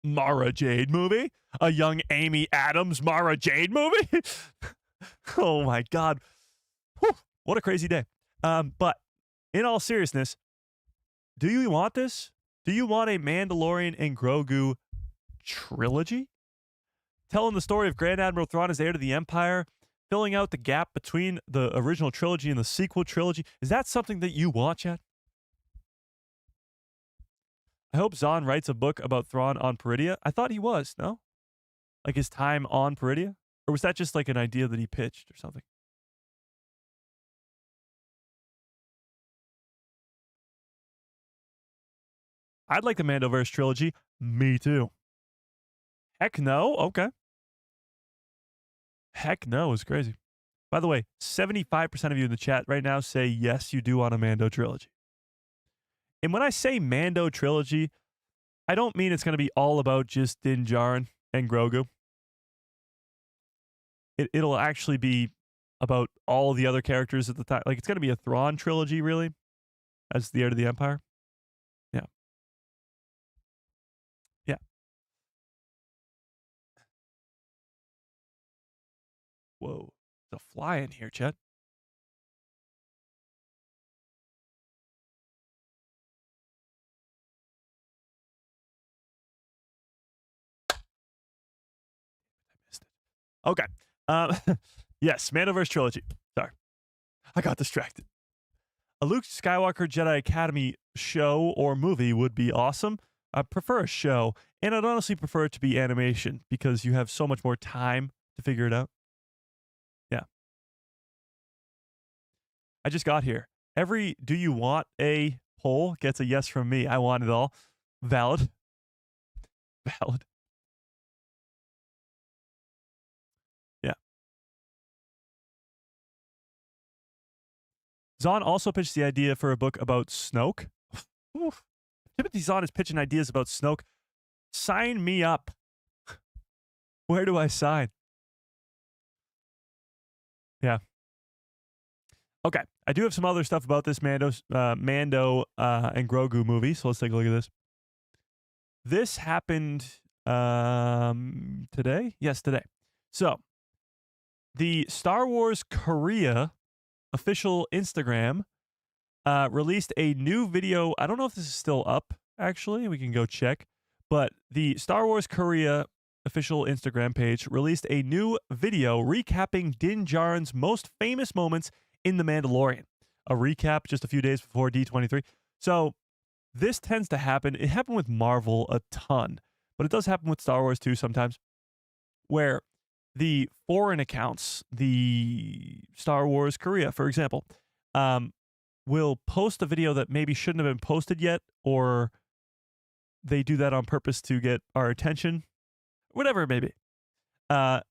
Mara Jade movie? A young Amy Adams Mara Jade movie? Oh my God. Whew, what a crazy day. But in all seriousness, do you want this? Do you want a Mandalorian and Grogu trilogy? Telling the story of Grand Admiral Thrawn as heir to the Empire, filling out the gap between the original trilogy and the sequel trilogy. Is that something that you want, Chad? I hope Zahn writes a book about Thrawn on Peridia. I thought he was, no? Like his time on Peridia? Or was that just like an idea that he pitched or something? I'd like the Mandoverse trilogy. Me too. Heck no? Okay. Heck no is crazy. By the way, 75% of you in the chat right now say yes, you do want a Mando trilogy. And when I say Mando trilogy, I don't mean it's going to be all about just Din Djarin and Grogu. It'll actually be about all the other characters at the time. Like, it's going to be a Thrawn trilogy, really, as the heir to the Empire. Whoa. There's a fly in here, Chet. Okay. Yes, Mandoverse trilogy. Sorry. I got distracted. A Luke Skywalker Jedi Academy show or movie would be awesome. I prefer a show, and I'd honestly prefer it to be animation because you have so much more time to figure it out. Yeah. I just got here. Every do you want a poll gets a yes from me. I want it all. Valid. Valid. Yeah. Zahn also pitched the idea for a book about Snoke. Oof. Timothy Zahn is pitching ideas about Snoke. Sign me up. Where do I sign? Yeah. Okay. I do have some other stuff about this Mando and Grogu movie, so let's take a look at this. This happened today? Yes, today. So, the Star Wars Korea official Instagram released a new video. I don't know if this is still up, actually. We can go check. But the Star Wars Korea official Instagram page released a new video recapping Din Djarin's most famous moments in The Mandalorian. A recap just a few days before D23. So this tends to happen. It happened with Marvel a ton, but it does happen with Star Wars too sometimes, where the foreign accounts, the Star Wars Korea, for example, will post a video that maybe shouldn't have been posted yet, or they do that on purpose to get our attention, whatever it may be. But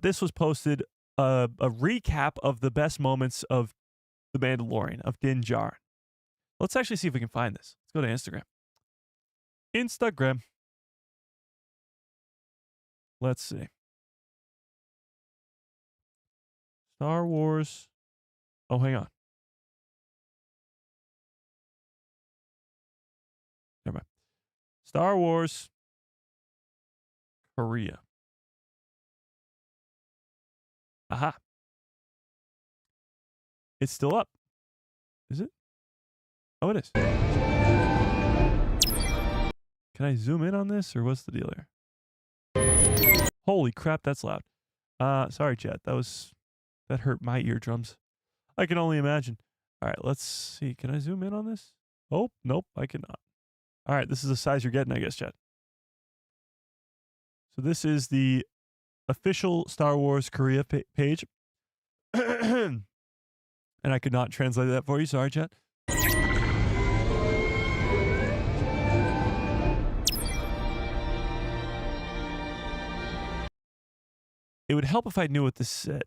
this was posted a recap of the best moments of The Mandalorian, of Din Djarin. Let's actually see if we can find this. Let's go to Instagram. Instagram. Let's see. Star Wars. Oh, hang on. Never mind. Star Wars Korea. Aha. It's still up. Is it? Oh, it is. Can I zoom in on this, or what's the deal here? Holy crap, that's loud. Sorry, chat. That hurt my eardrums. I can only imagine. All right, let's see. Can I zoom in on this? Oh, nope, I cannot. All right, this is the size you're getting, I guess, chat. So this is the official Star Wars Korea page. And I could not translate that for you. Sorry, chat. It would help if I knew what this said.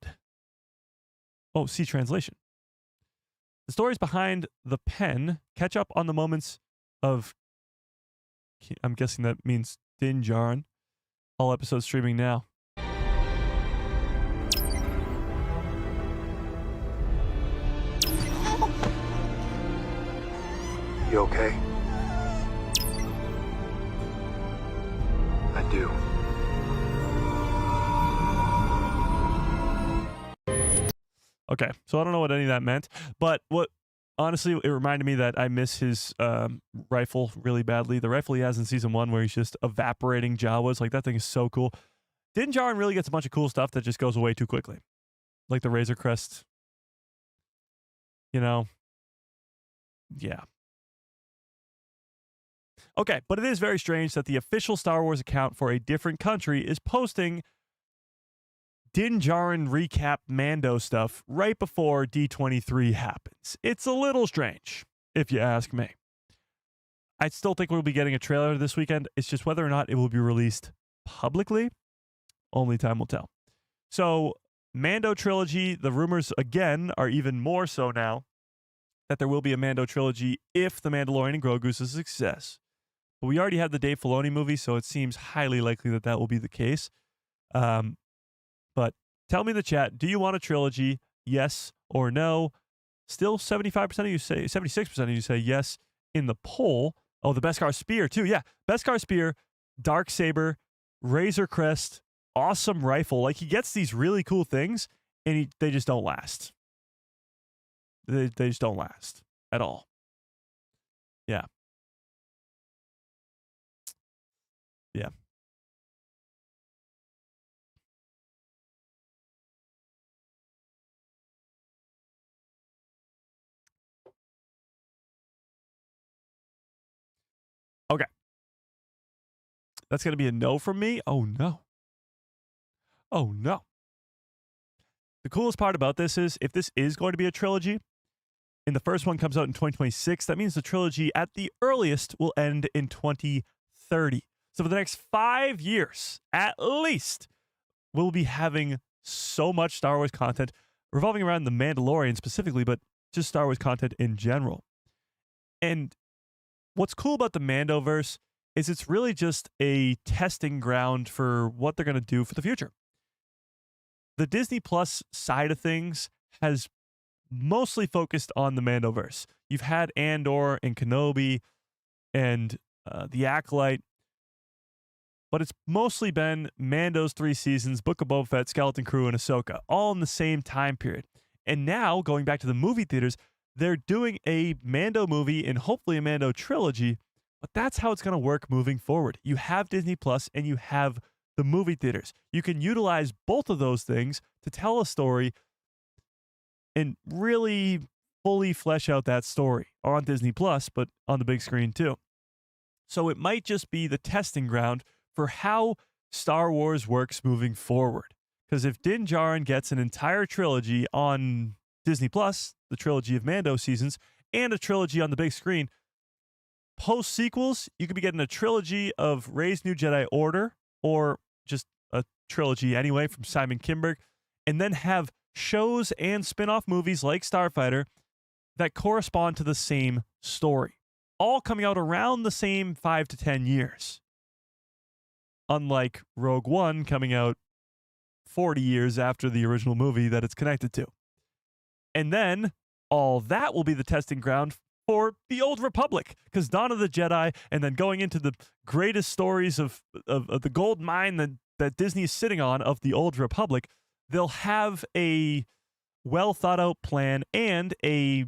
Oh, see translation. The stories behind the pen catch up on the moments of, I'm guessing that means Din Djarin. All episodes streaming now. You okay? I do. Okay, so I don't know what any of that meant, but honestly, it reminded me that I miss his rifle really badly. The rifle he has in season 1 where he's just evaporating Jawas, like that thing is so cool. Din Djarin really gets a bunch of cool stuff that just goes away too quickly. Like the Razor Crest. You know? Yeah. Okay, but it is very strange that the official Star Wars account for a different country is posting Din Djarin recap Mando stuff right before D23 happens. It's a little strange, if you ask me. I still think we'll be getting a trailer this weekend. It's just whether or not it will be released publicly. Only time will tell. So, Mando trilogy, the rumors again are even more so now that there will be a Mando trilogy if The Mandalorian and Grogu is a success. But we already had the Dave Filoni movie, so it seems highly likely that that will be the case. But tell me in the chat, do you want a trilogy? Yes or no? Still 75% of you say, 76% of you say yes in the poll. Oh, the Beskar Spear too. Yeah, Beskar Spear, Darksaber, Razor Crest, awesome rifle. Like he gets these really cool things, and they just don't last. They just don't last at all. Yeah. Yeah. Okay. That's going to be a no from me? Oh, no. Oh, no. The coolest part about this is if this is going to be a trilogy, and the first one comes out in 2026, that means the trilogy at the earliest will end in 2030. So for the next 5 years, at least, we'll be having so much Star Wars content revolving around the Mandalorian specifically, but just Star Wars content in general. And what's cool about the Mandoverse is it's really just a testing ground for what they're going to do for the future. The Disney Plus side of things has mostly focused on the Mandoverse. You've had Andor and Kenobi and The Acolyte, but it's mostly been Mando's 3 seasons, Book of Boba Fett, Skeleton Crew, and Ahsoka, all in the same time period. And now, going back to the movie theaters, they're doing a Mando movie and hopefully a Mando trilogy, but that's how it's going to work moving forward. You have Disney Plus and you have the movie theaters. You can utilize both of those things to tell a story and really fully flesh out that story on Disney Plus, but on the big screen too. So it might just be the testing ground for how Star Wars works moving forward. Because if Din Djarin gets an entire trilogy on Disney Plus, the trilogy of Mando seasons, and a trilogy on the big screen, post sequels, you could be getting a trilogy of Rey's New Jedi Order, or just a trilogy anyway from Simon Kinberg, and then have shows and spin-off movies like Starfighter that correspond to the same story, all coming out around the same 5 to 10 years. Unlike Rogue One coming out 40 years after the original movie that it's connected to. And then all that will be the testing ground for the Old Republic, because Dawn of the Jedi and then going into the greatest stories of the gold mine that Disney is sitting on of the Old Republic, they'll have a well thought out plan and a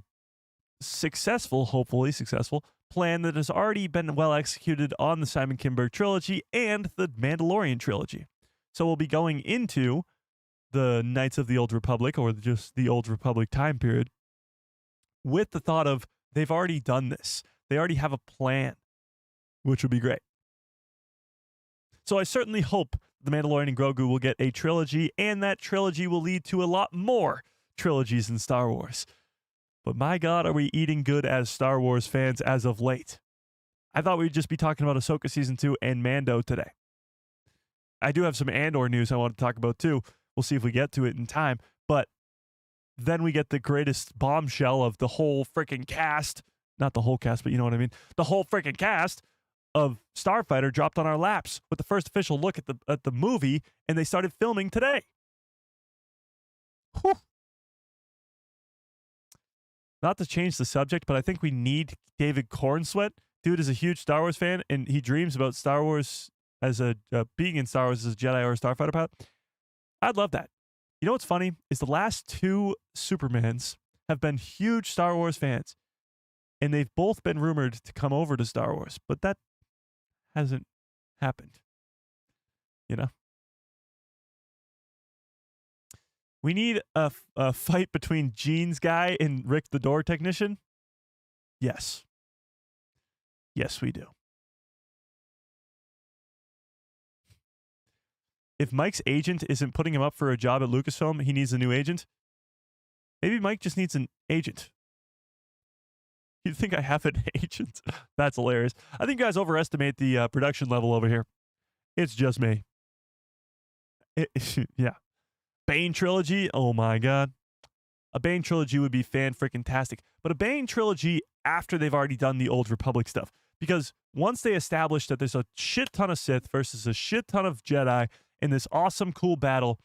successful, hopefully successful, plan that has already been well executed on the Simon Kinberg trilogy and the Mandalorian trilogy. So we'll be going into the Knights of the Old Republic, or just the Old Republic time period, with the thought of they've already done this. They already have a plan, which would be great. So I certainly hope The Mandalorian and Grogu will get a trilogy, and that trilogy will lead to a lot more trilogies in Star Wars. But my God, are we eating good as Star Wars fans as of late? I thought we'd just be talking about Ahsoka Season 2 and Mando today. I do have some Andor news I want to talk about too. We'll see if we get to it in time. But then we get the greatest bombshell of the whole freaking cast. Not the whole cast, but you know what I mean. The whole freaking cast of Starfighter dropped on our laps with the first official look at the movie, and they started filming today. Whew. Not to change the subject, but I think we need David Cornsweet. Dude is a huge Star Wars fan, and he dreams about Star Wars as being in Star Wars as a Jedi or a Starfighter pilot. I'd love that. You know what's funny is the last 2 Supermans have been huge Star Wars fans, and they've both been rumored to come over to Star Wars, but that hasn't happened. You know? We need a fight between Gene's guy and Rick the door technician. Yes. Yes, we do. If Mike's agent isn't putting him up for a job at Lucasfilm, he needs a new agent. Maybe Mike just needs an agent. You think I have an agent? That's hilarious. I think you guys overestimate the production level over here. It's just me. Yeah. Bane trilogy? Oh my God. A Bane trilogy would be fan-freaking-tastic. But a Bane trilogy after they've already done the Old Republic stuff. Because once they establish that there's a shit ton of Sith versus a shit ton of Jedi in this awesome, cool battle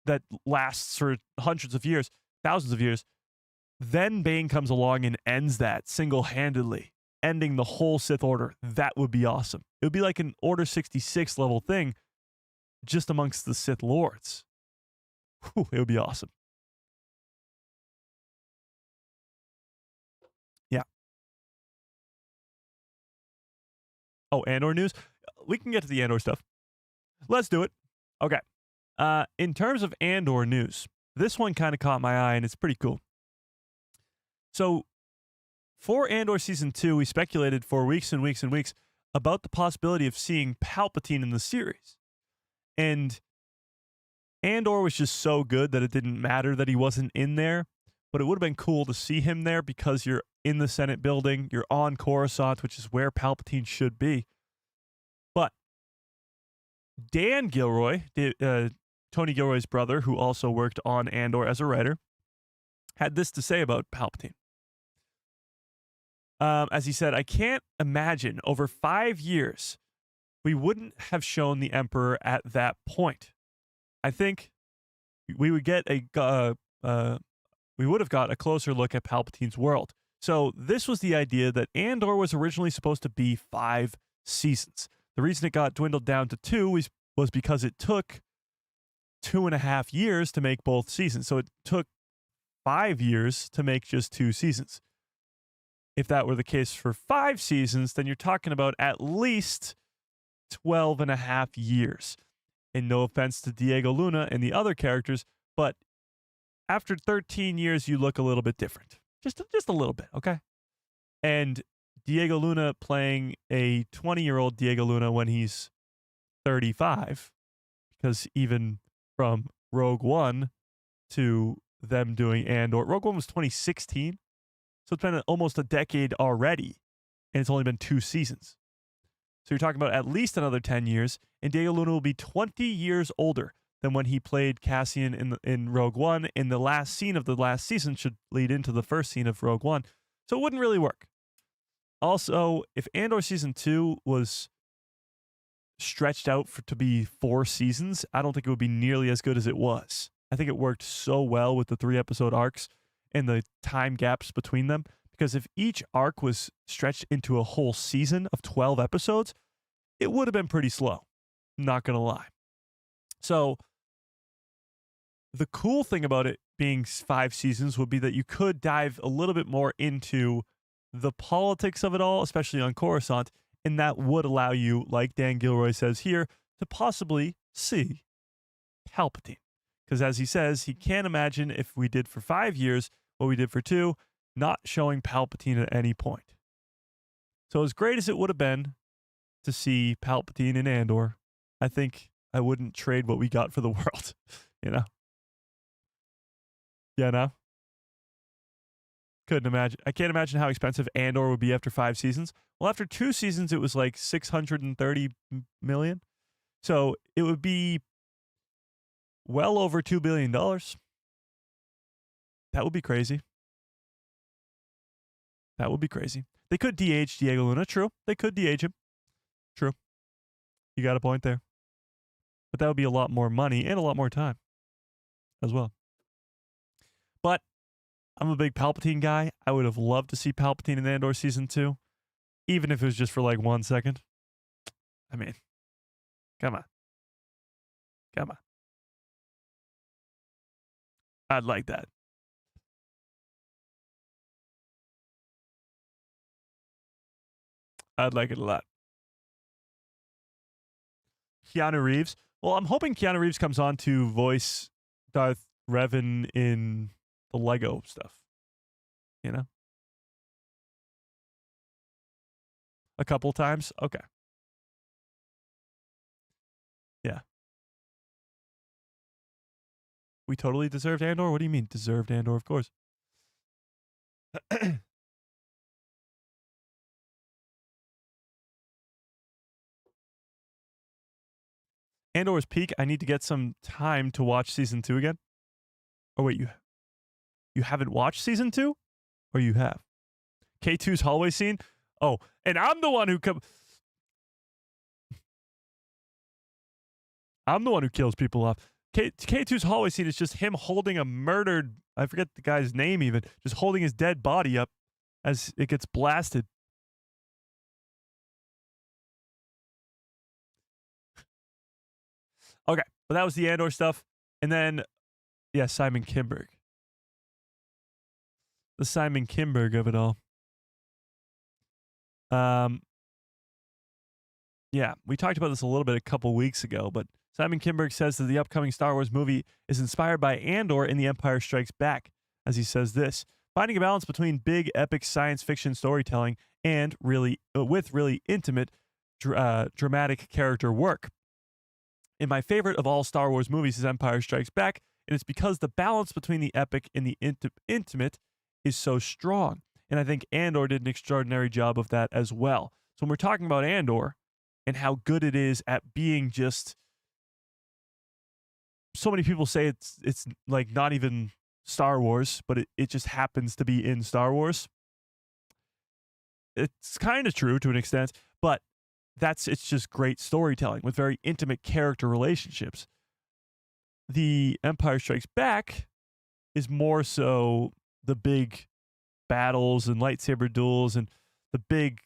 that lasts for hundreds of years, thousands of years, then Bane comes along and ends that single-handedly, ending the whole Sith Order. That would be awesome. It would be like an Order 66 level thing just amongst the Sith Lords. it would be awesome. Yeah. Oh, Andor news? We can get to the Andor stuff. Let's do it. Okay. In terms of Andor news, this one kind of caught my eye and it's pretty cool. So, for Andor Season 2, we speculated for weeks and weeks and weeks about the possibility of seeing Palpatine in the series. And Andor was just so good that it didn't matter that he wasn't in there, but it would have been cool to see him there because you're in the Senate building, you're on Coruscant, which is where Palpatine should be. But Dan Gilroy, Tony Gilroy's brother, who also worked on Andor as a writer, had this to say about Palpatine. As he said, I can't imagine over 5 years we wouldn't have shown the Emperor at that point. I think we would get we would have got a closer look at Palpatine's world. So this was the idea that Andor was originally supposed to be 5 seasons. The reason it got dwindled down to 2 was because it took 2.5 years to make both seasons. So it took 5 years to make just 2 seasons. If that were the case for 5 seasons, then you're talking about at least 12.5 years. And no offense to Diego Luna and the other characters, but after 13 years, you look a little bit different. Just a little bit, okay? And Diego Luna playing a 20-year-old Diego Luna when he's 35, because even from Rogue One to them doing Andor, Rogue One was 2016. So it's been almost a decade already, and it's only been 2 seasons. So you're talking about at least another 10 years, and Diego Luna will be 20 years older than when he played Cassian in Rogue One, and the last scene of the last season should lead into the first scene of Rogue One. So it wouldn't really work. Also, if Andor Season 2 was stretched out to be 4 seasons, I don't think it would be nearly as good as it was. I think it worked so well with the 3-episode arcs and the time gaps between them, because if each arc was stretched into a whole season of 12 episodes, it would have been pretty slow. Not going to lie. So the cool thing about it being 5 seasons would be that you could dive a little bit more into the politics of it all, especially on Coruscant, and that would allow you, like Dan Gilroy says here, to possibly see Palpatine. Because as he says, he can't imagine if we did for 5 years what we did for 2, not showing Palpatine at any point. So as great as it would have been to see Palpatine in Andor, I think I wouldn't trade what we got for the world. You know? Yeah, no? Couldn't imagine. I can't imagine how expensive Andor would be after 5 seasons. Well, after 2 seasons, it was like $630 million. So it would be well over $2 billion. That would be crazy. That would be crazy. They could DH Diego Luna. True. They could DH him. True. You got a point there. But that would be a lot more money and a lot more time as well. But I'm a big Palpatine guy. I would have loved to see Palpatine in Andor Season 2, even if it was just for like 1 second. I mean, come on. Come on. I'd like that. I'd like it a lot. Keanu Reeves. Well, I'm hoping Keanu Reeves comes on to voice Darth Revan in the Lego stuff. You know? A couple times? Okay. Yeah. We totally deserved Andor? What do you mean, deserved Andor? Of course. Andor's peak. I need to get some time to watch Season 2 again. Oh, wait, you haven't watched Season 2? Or you have? K2's hallway scene? Oh, and I'm the one who I'm the one who kills people off. K2's hallway scene is just him holding a murdered, I forget the guy's name even, just holding his dead body up as it gets blasted. Okay, but that was the Andor stuff. And then Yeah, Simon Kinberg. The Simon Kinberg of it all. Yeah, we talked about this a little bit a couple weeks ago, but Simon Kinberg says that the upcoming Star Wars movie is inspired by Andor in The Empire Strikes Back, as he says this, finding a balance between big epic science fiction storytelling and really intimate dramatic character work. And my favorite of all Star Wars movies is Empire Strikes Back, and it's because the balance between the epic and the intimate is so strong. And I think Andor did an extraordinary job of that as well. So when we're talking about Andor and how good it is at being just, so many people say it's like not even Star Wars, but it just happens to be in Star Wars. It's kind of true to an extent, but it's just great storytelling with very intimate character relationships. The Empire Strikes Back is more so the big battles and lightsaber duels and the big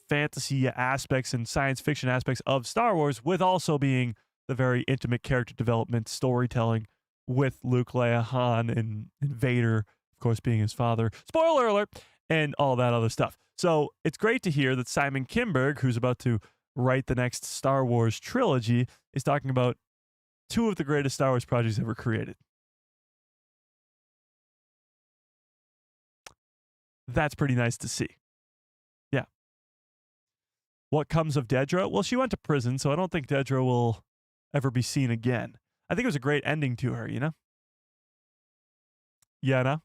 fantasy aspects and science fiction aspects of Star Wars, with also being the very intimate character development storytelling with Luke, Leia, Han, and Vader, of course, being his father. Spoiler alert! And all that other stuff. So it's great to hear that Simon Kinberg, who's about to write the next Star Wars trilogy, is talking about two of the greatest Star Wars projects ever created. That's pretty nice to see. Yeah. What comes of Dedra? Well, she went to prison, so I don't think Dedra will ever be seen again. I think it was a great ending to her, you know? Yeah,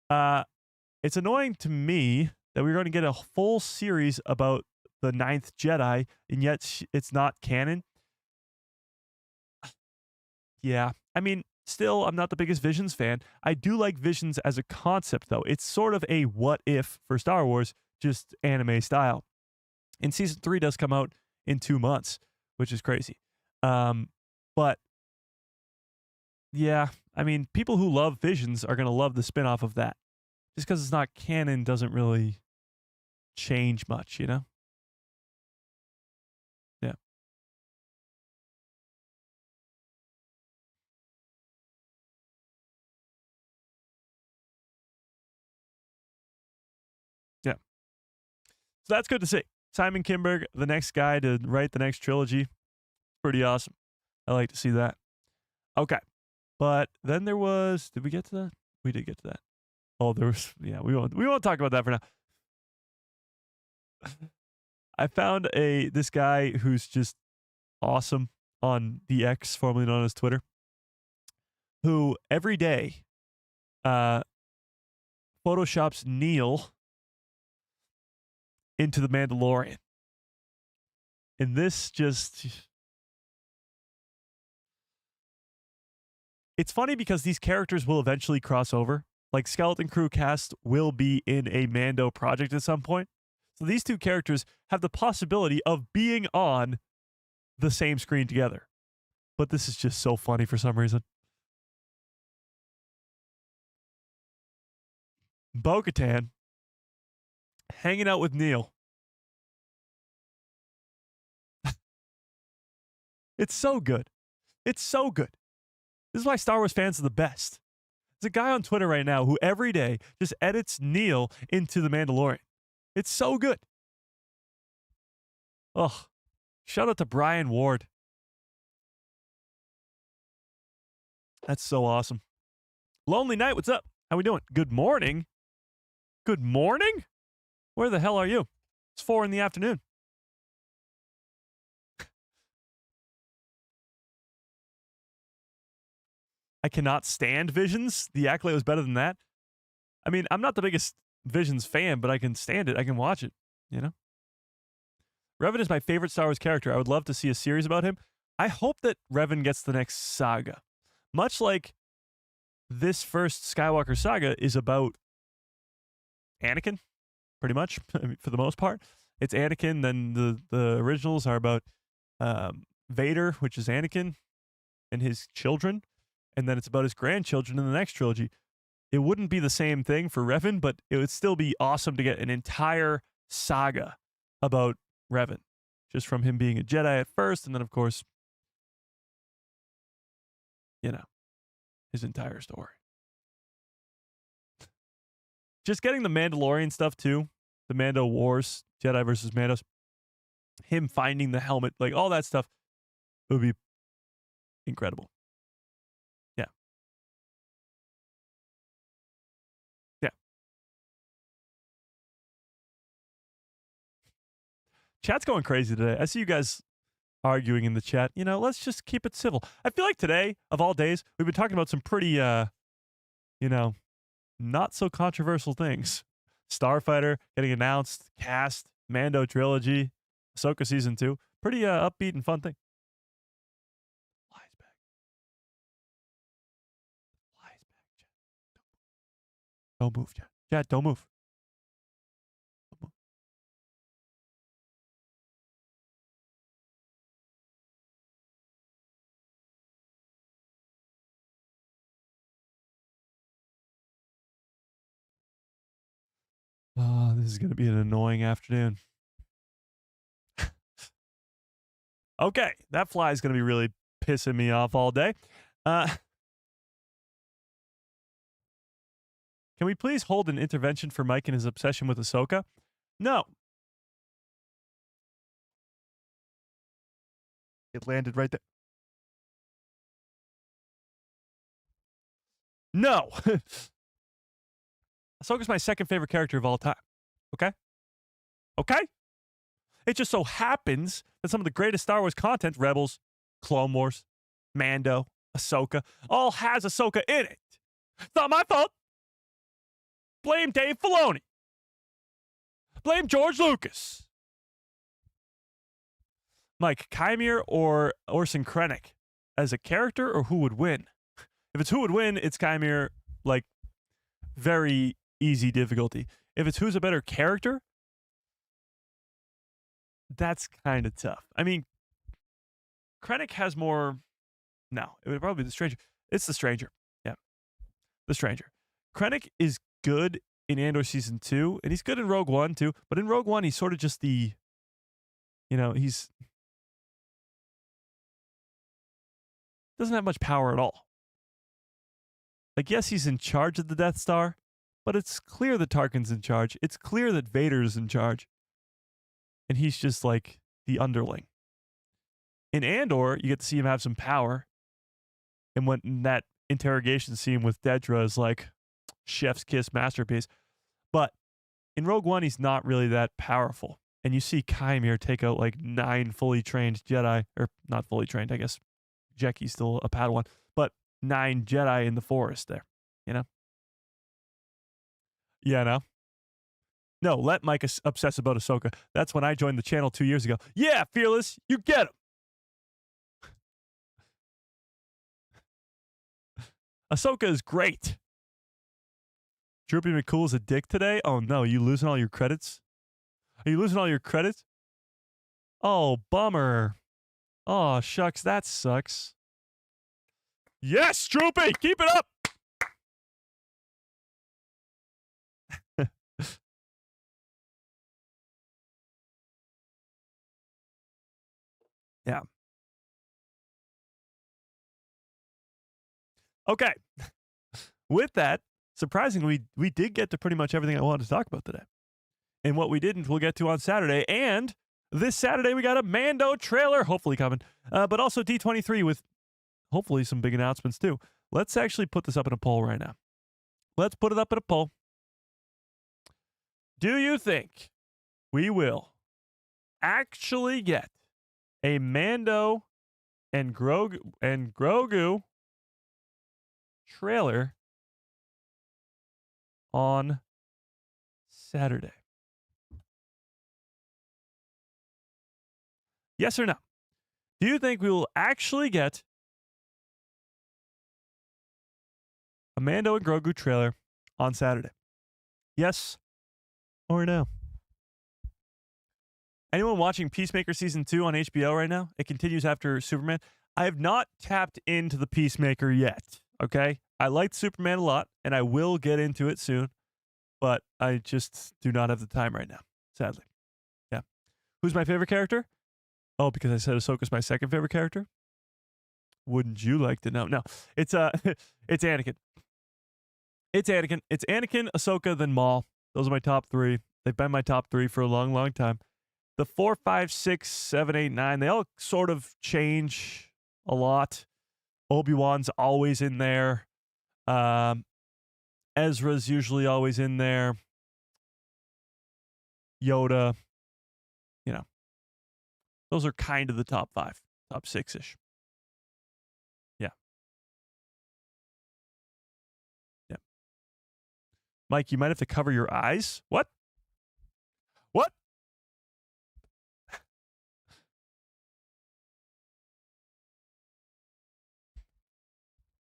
no? It's annoying to me that we're going to get a full series about the Ninth Jedi, and yet it's not canon. Yeah. I mean, still, I'm not the biggest Visions fan. I do like Visions as a concept, though. It's sort of a what if for Star Wars, just anime style. And season 3 does come out in 2 months, which is crazy. But yeah, I mean, people who love Visions are going to love the spin-off of that. Just because it's not canon doesn't really change much, you know? Yeah. Yeah. So that's good to see. Simon Kinberg, the next guy to write the next trilogy. Pretty awesome. I like to see that. Okay. But then there was, did we get to that? We did get to that. Oh, there was, yeah, we won't talk about that for now. I found this guy who's just awesome on the X, formerly known as Twitter, who every day photoshops Neil into the Mandalorian. And this just, it's funny because these characters will eventually cross over. Like Skeleton Crew cast will be in a Mando project at some point. So these two characters have the possibility of being on the same screen together. But this is just so funny for some reason. Bo-Katan hanging out with Neil. It's so good. It's so good. This is why Star Wars fans are the best. There's a guy on Twitter right now who every day just edits Neil into the Mandalorian. It's so good. Oh, shout out to Brian Ward. That's so awesome. Lonely Night, what's up? How we doing? Good morning. Good morning? Where the hell are you? It's 4 in the afternoon. I cannot stand Visions. The Acolyte was better than that. I mean, I'm not the biggest Visions fan, but I can stand it. I can watch it, you know? Revan is my favorite Star Wars character. I would love to see a series about him. I hope that Revan gets the next saga. Much like this first Skywalker saga is about Anakin, pretty much, I mean, for the most part. It's Anakin, then the originals are about Vader, which is Anakin, and his children, and then it's about his grandchildren in the next trilogy. It wouldn't be the same thing for Revan, but it would still be awesome to get an entire saga about Revan, just from him being a Jedi at first, and then, of course, his entire story. Just getting the Mandalorian stuff too, the Mando Wars, Jedi versus Mandos, him finding the helmet, like all that stuff, it would be incredible. Yeah. Yeah. Chat's going crazy today. I see you guys arguing in the chat. Let's just keep it civil. I feel like today, of all days, we've been talking about some pretty, not so controversial things. Starfighter getting announced, cast, Mando trilogy, Ahsoka season 2. Pretty upbeat and fun thing. Flies back. Flies back, Chat. Don't move, Chat. Chat, don't move. Don't move. Oh, this is going to be an annoying afternoon. Okay, that fly is going to be really pissing me off all day. Can we please hold an intervention for Mike and his obsession with Ahsoka? No. It landed right there. No. Ahsoka's my second favorite character of all time. Okay? Okay? It just so happens that some of the greatest Star Wars content, Rebels, Clone Wars, Mando, Ahsoka, all has Ahsoka in it. It's not my fault. Blame Dave Filoni. Blame George Lucas. Mike, Chimere or Orson Krennic as a character, or who would win? If it's who would win, it's Chimere, like, very easy difficulty. If it's who's a better character, that's kind of tough. I mean, Krennic has more. No, it would probably be the Stranger. It's the Stranger. Yeah. The Stranger. Krennic is good in Andor season 2, and he's good in Rogue One too. But in Rogue One, he's sort of just the. He's. Doesn't have much power at all. Like, yes, he's in charge of the Death Star, but it's clear that Tarkin's in charge. It's clear that Vader's in charge. And he's just like the underling. In Andor, you get to see him have some power. And when that interrogation scene with Dedra is like chef's kiss masterpiece. But in Rogue One, he's not really that powerful. And you see Chimere take out like 9 fully trained Jedi, or not fully trained, I guess. Jeki's still a Padawan, but 9 Jedi in the forest there, Yeah, no. No, let Mike obsess about Ahsoka. That's when I joined the channel 2 years ago. Yeah, Fearless, you get him. Ahsoka is great. Droopy McCool is a dick today? Oh no, you losing all your credits? Are you losing all your credits? Oh, bummer. Oh, shucks, that sucks. Yes, Droopy, keep it up. Yeah. Okay. With that, surprisingly, we did get to pretty much everything I wanted to talk about today. And what we didn't, we'll get to on Saturday. And this Saturday, we got a Mando trailer, hopefully coming, but also D23 with hopefully some big announcements too. Let's actually put this up in a poll right now. Let's put it up in a poll. Do you think we will actually get a Mando and Grogu trailer on Saturday? Yes or no? Do you think we will actually get a Mando and Grogu trailer on Saturday? Yes or no? Anyone watching Peacemaker Season 2 on HBO right now? It continues after Superman. I have not tapped into the Peacemaker yet, okay? I liked Superman a lot, and I will get into it soon, but I just do not have the time right now, sadly. Yeah. Who's my favorite character? Oh, because I said Ahsoka's my second favorite character? wouldn't you like to know? No, it's it's Anakin. It's Anakin. It's Anakin, Ahsoka, then Maul. Those are my top three. They've been my top three for a long, long time. The 4, 5, 6, 7, 8, 9, they all sort of change a lot. Obi-Wan's always in there. Ezra's usually always in there. Yoda, you know. Those are kind of the top 5, top 6-ish. Yeah. Yeah. Mike, you might have to cover your eyes. What? What?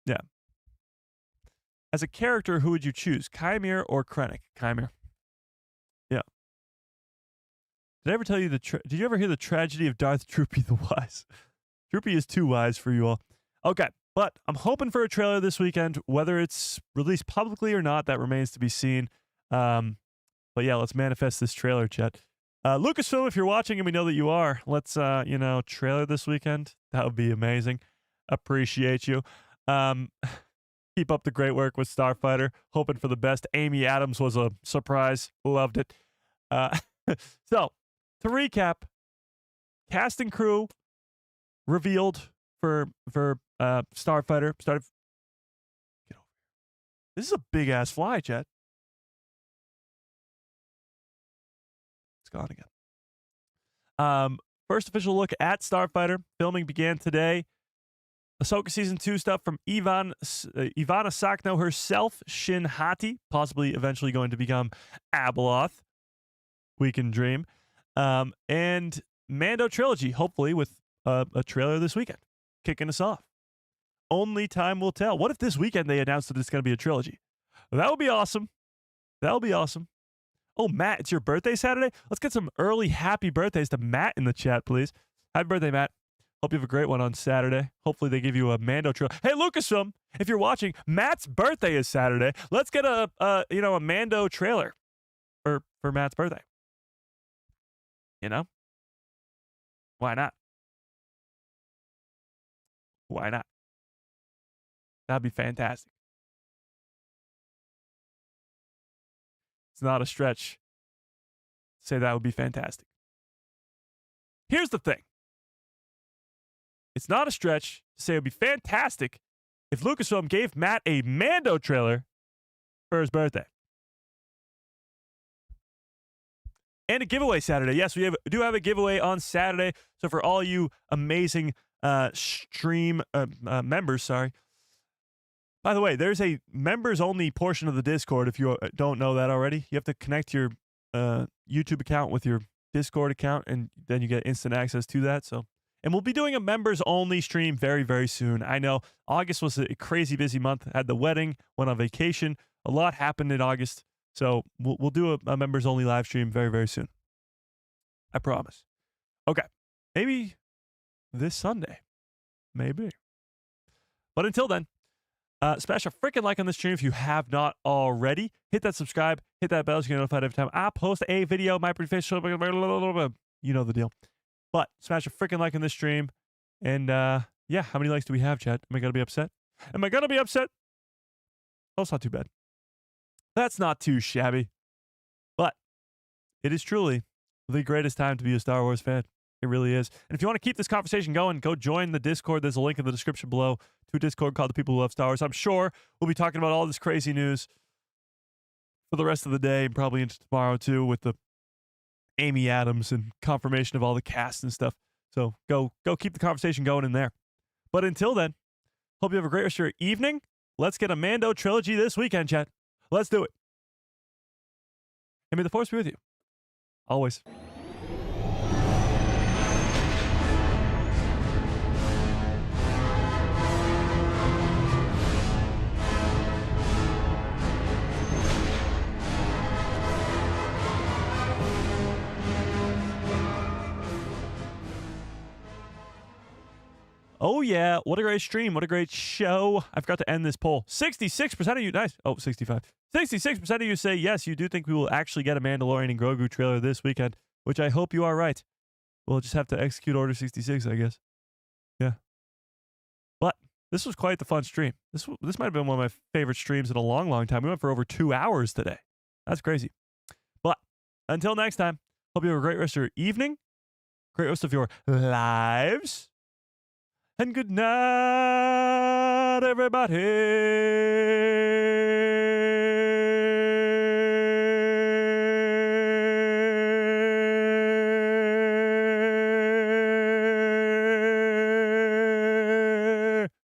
Yeah. As a character, who would you choose? Chimere or Krennic? Chimere. Yeah. Did I ever tell you did you ever hear the tragedy of Darth Droopy the Wise? Droopy is too wise for you all. Okay, but I'm hoping for a trailer this weekend. Whether it's released publicly or not, that remains to be seen. But yeah, let's manifest this trailer, chat. Lucasfilm, if you're watching, and we know that you are, let's trailer this weekend. That would be amazing. Appreciate you. Keep up the great work with Starfighter. Hoping for the best. Amy Adams was a surprise. Loved it. So, to recap, cast and crew revealed for Starfighter. Get over here. This is a big ass fly, chat. It's gone again. First official look at Starfighter. Filming began today. Ahsoka Season 2 stuff from Ivana Sakno herself, Shin Hati, possibly eventually going to become Abeloth. We can dream. And Mando trilogy, hopefully with a trailer this weekend, kicking us off. Only time will tell. What if this weekend they announced that it's going to be a trilogy? That would be awesome. That would be awesome. Oh, Matt, it's your birthday Saturday? Let's get some early happy birthdays to Matt in the chat, please. Happy birthday, Matt. Hope you have a great one on Saturday. Hopefully they give you a Mando trailer. Hey, Lucasfilm, if you're watching, Matt's birthday is Saturday. Let's get a Mando trailer for Matt's birthday. You know? Why not? Why not? That'd be fantastic. It's not a stretch to say that would be fantastic. Here's the thing. It's not a stretch to say it would be fantastic if Lucasfilm gave Matt a Mando trailer for his birthday. And a giveaway Saturday. Yes, we do have a giveaway on Saturday. So for all you amazing stream members, By the way, there's a members-only portion of the Discord if you don't know that already. You have to connect your YouTube account with your Discord account, and then you get instant access to that. And we'll be doing a members-only stream very, very soon. I know August was a crazy busy month. Had the wedding, went on vacation. A lot happened in August. So we'll do a members-only live stream very, very soon. I promise. Okay. Maybe this Sunday. Maybe. But until then, smash a freaking like on this stream if you have not already. Hit that subscribe. Hit that bell so you get notified every time I post a video. My pretty face. You know the deal. But smash a freaking like on this stream. And yeah, how many likes do we have, chat? Am I going to be upset? Am I going to be upset? Oh, it's not too bad. That's not too shabby. But it is truly the greatest time to be a Star Wars fan. It really is. And if you want to keep this conversation going, go join the Discord. There's a link in the description below to a Discord called The People Who Love Star Wars. I'm sure we'll be talking about all this crazy news for the rest of the day and probably into tomorrow too with the Amy Adams and confirmation of all the cast and stuff. So go keep the conversation going in there. But until then, hope you have a great rest of your evening. Let's get a Mando trilogy this weekend, chat. Let's do it. And may the Force be with you. Always. Oh, yeah. What a great stream. What a great show. I forgot to end this poll. 66% of you, nice. Oh, 65. 66% of you say, yes, you do think we will actually get a Mandalorian and Grogu trailer this weekend, which I hope you are right. We'll just have to execute Order 66, I guess. Yeah. This was quite the fun stream. This might have been one of my favorite streams in a long, long time. We went for over 2 hours today. That's crazy. But until next time, hope you have a great rest of your evening, great rest of your lives, and good night, everybody.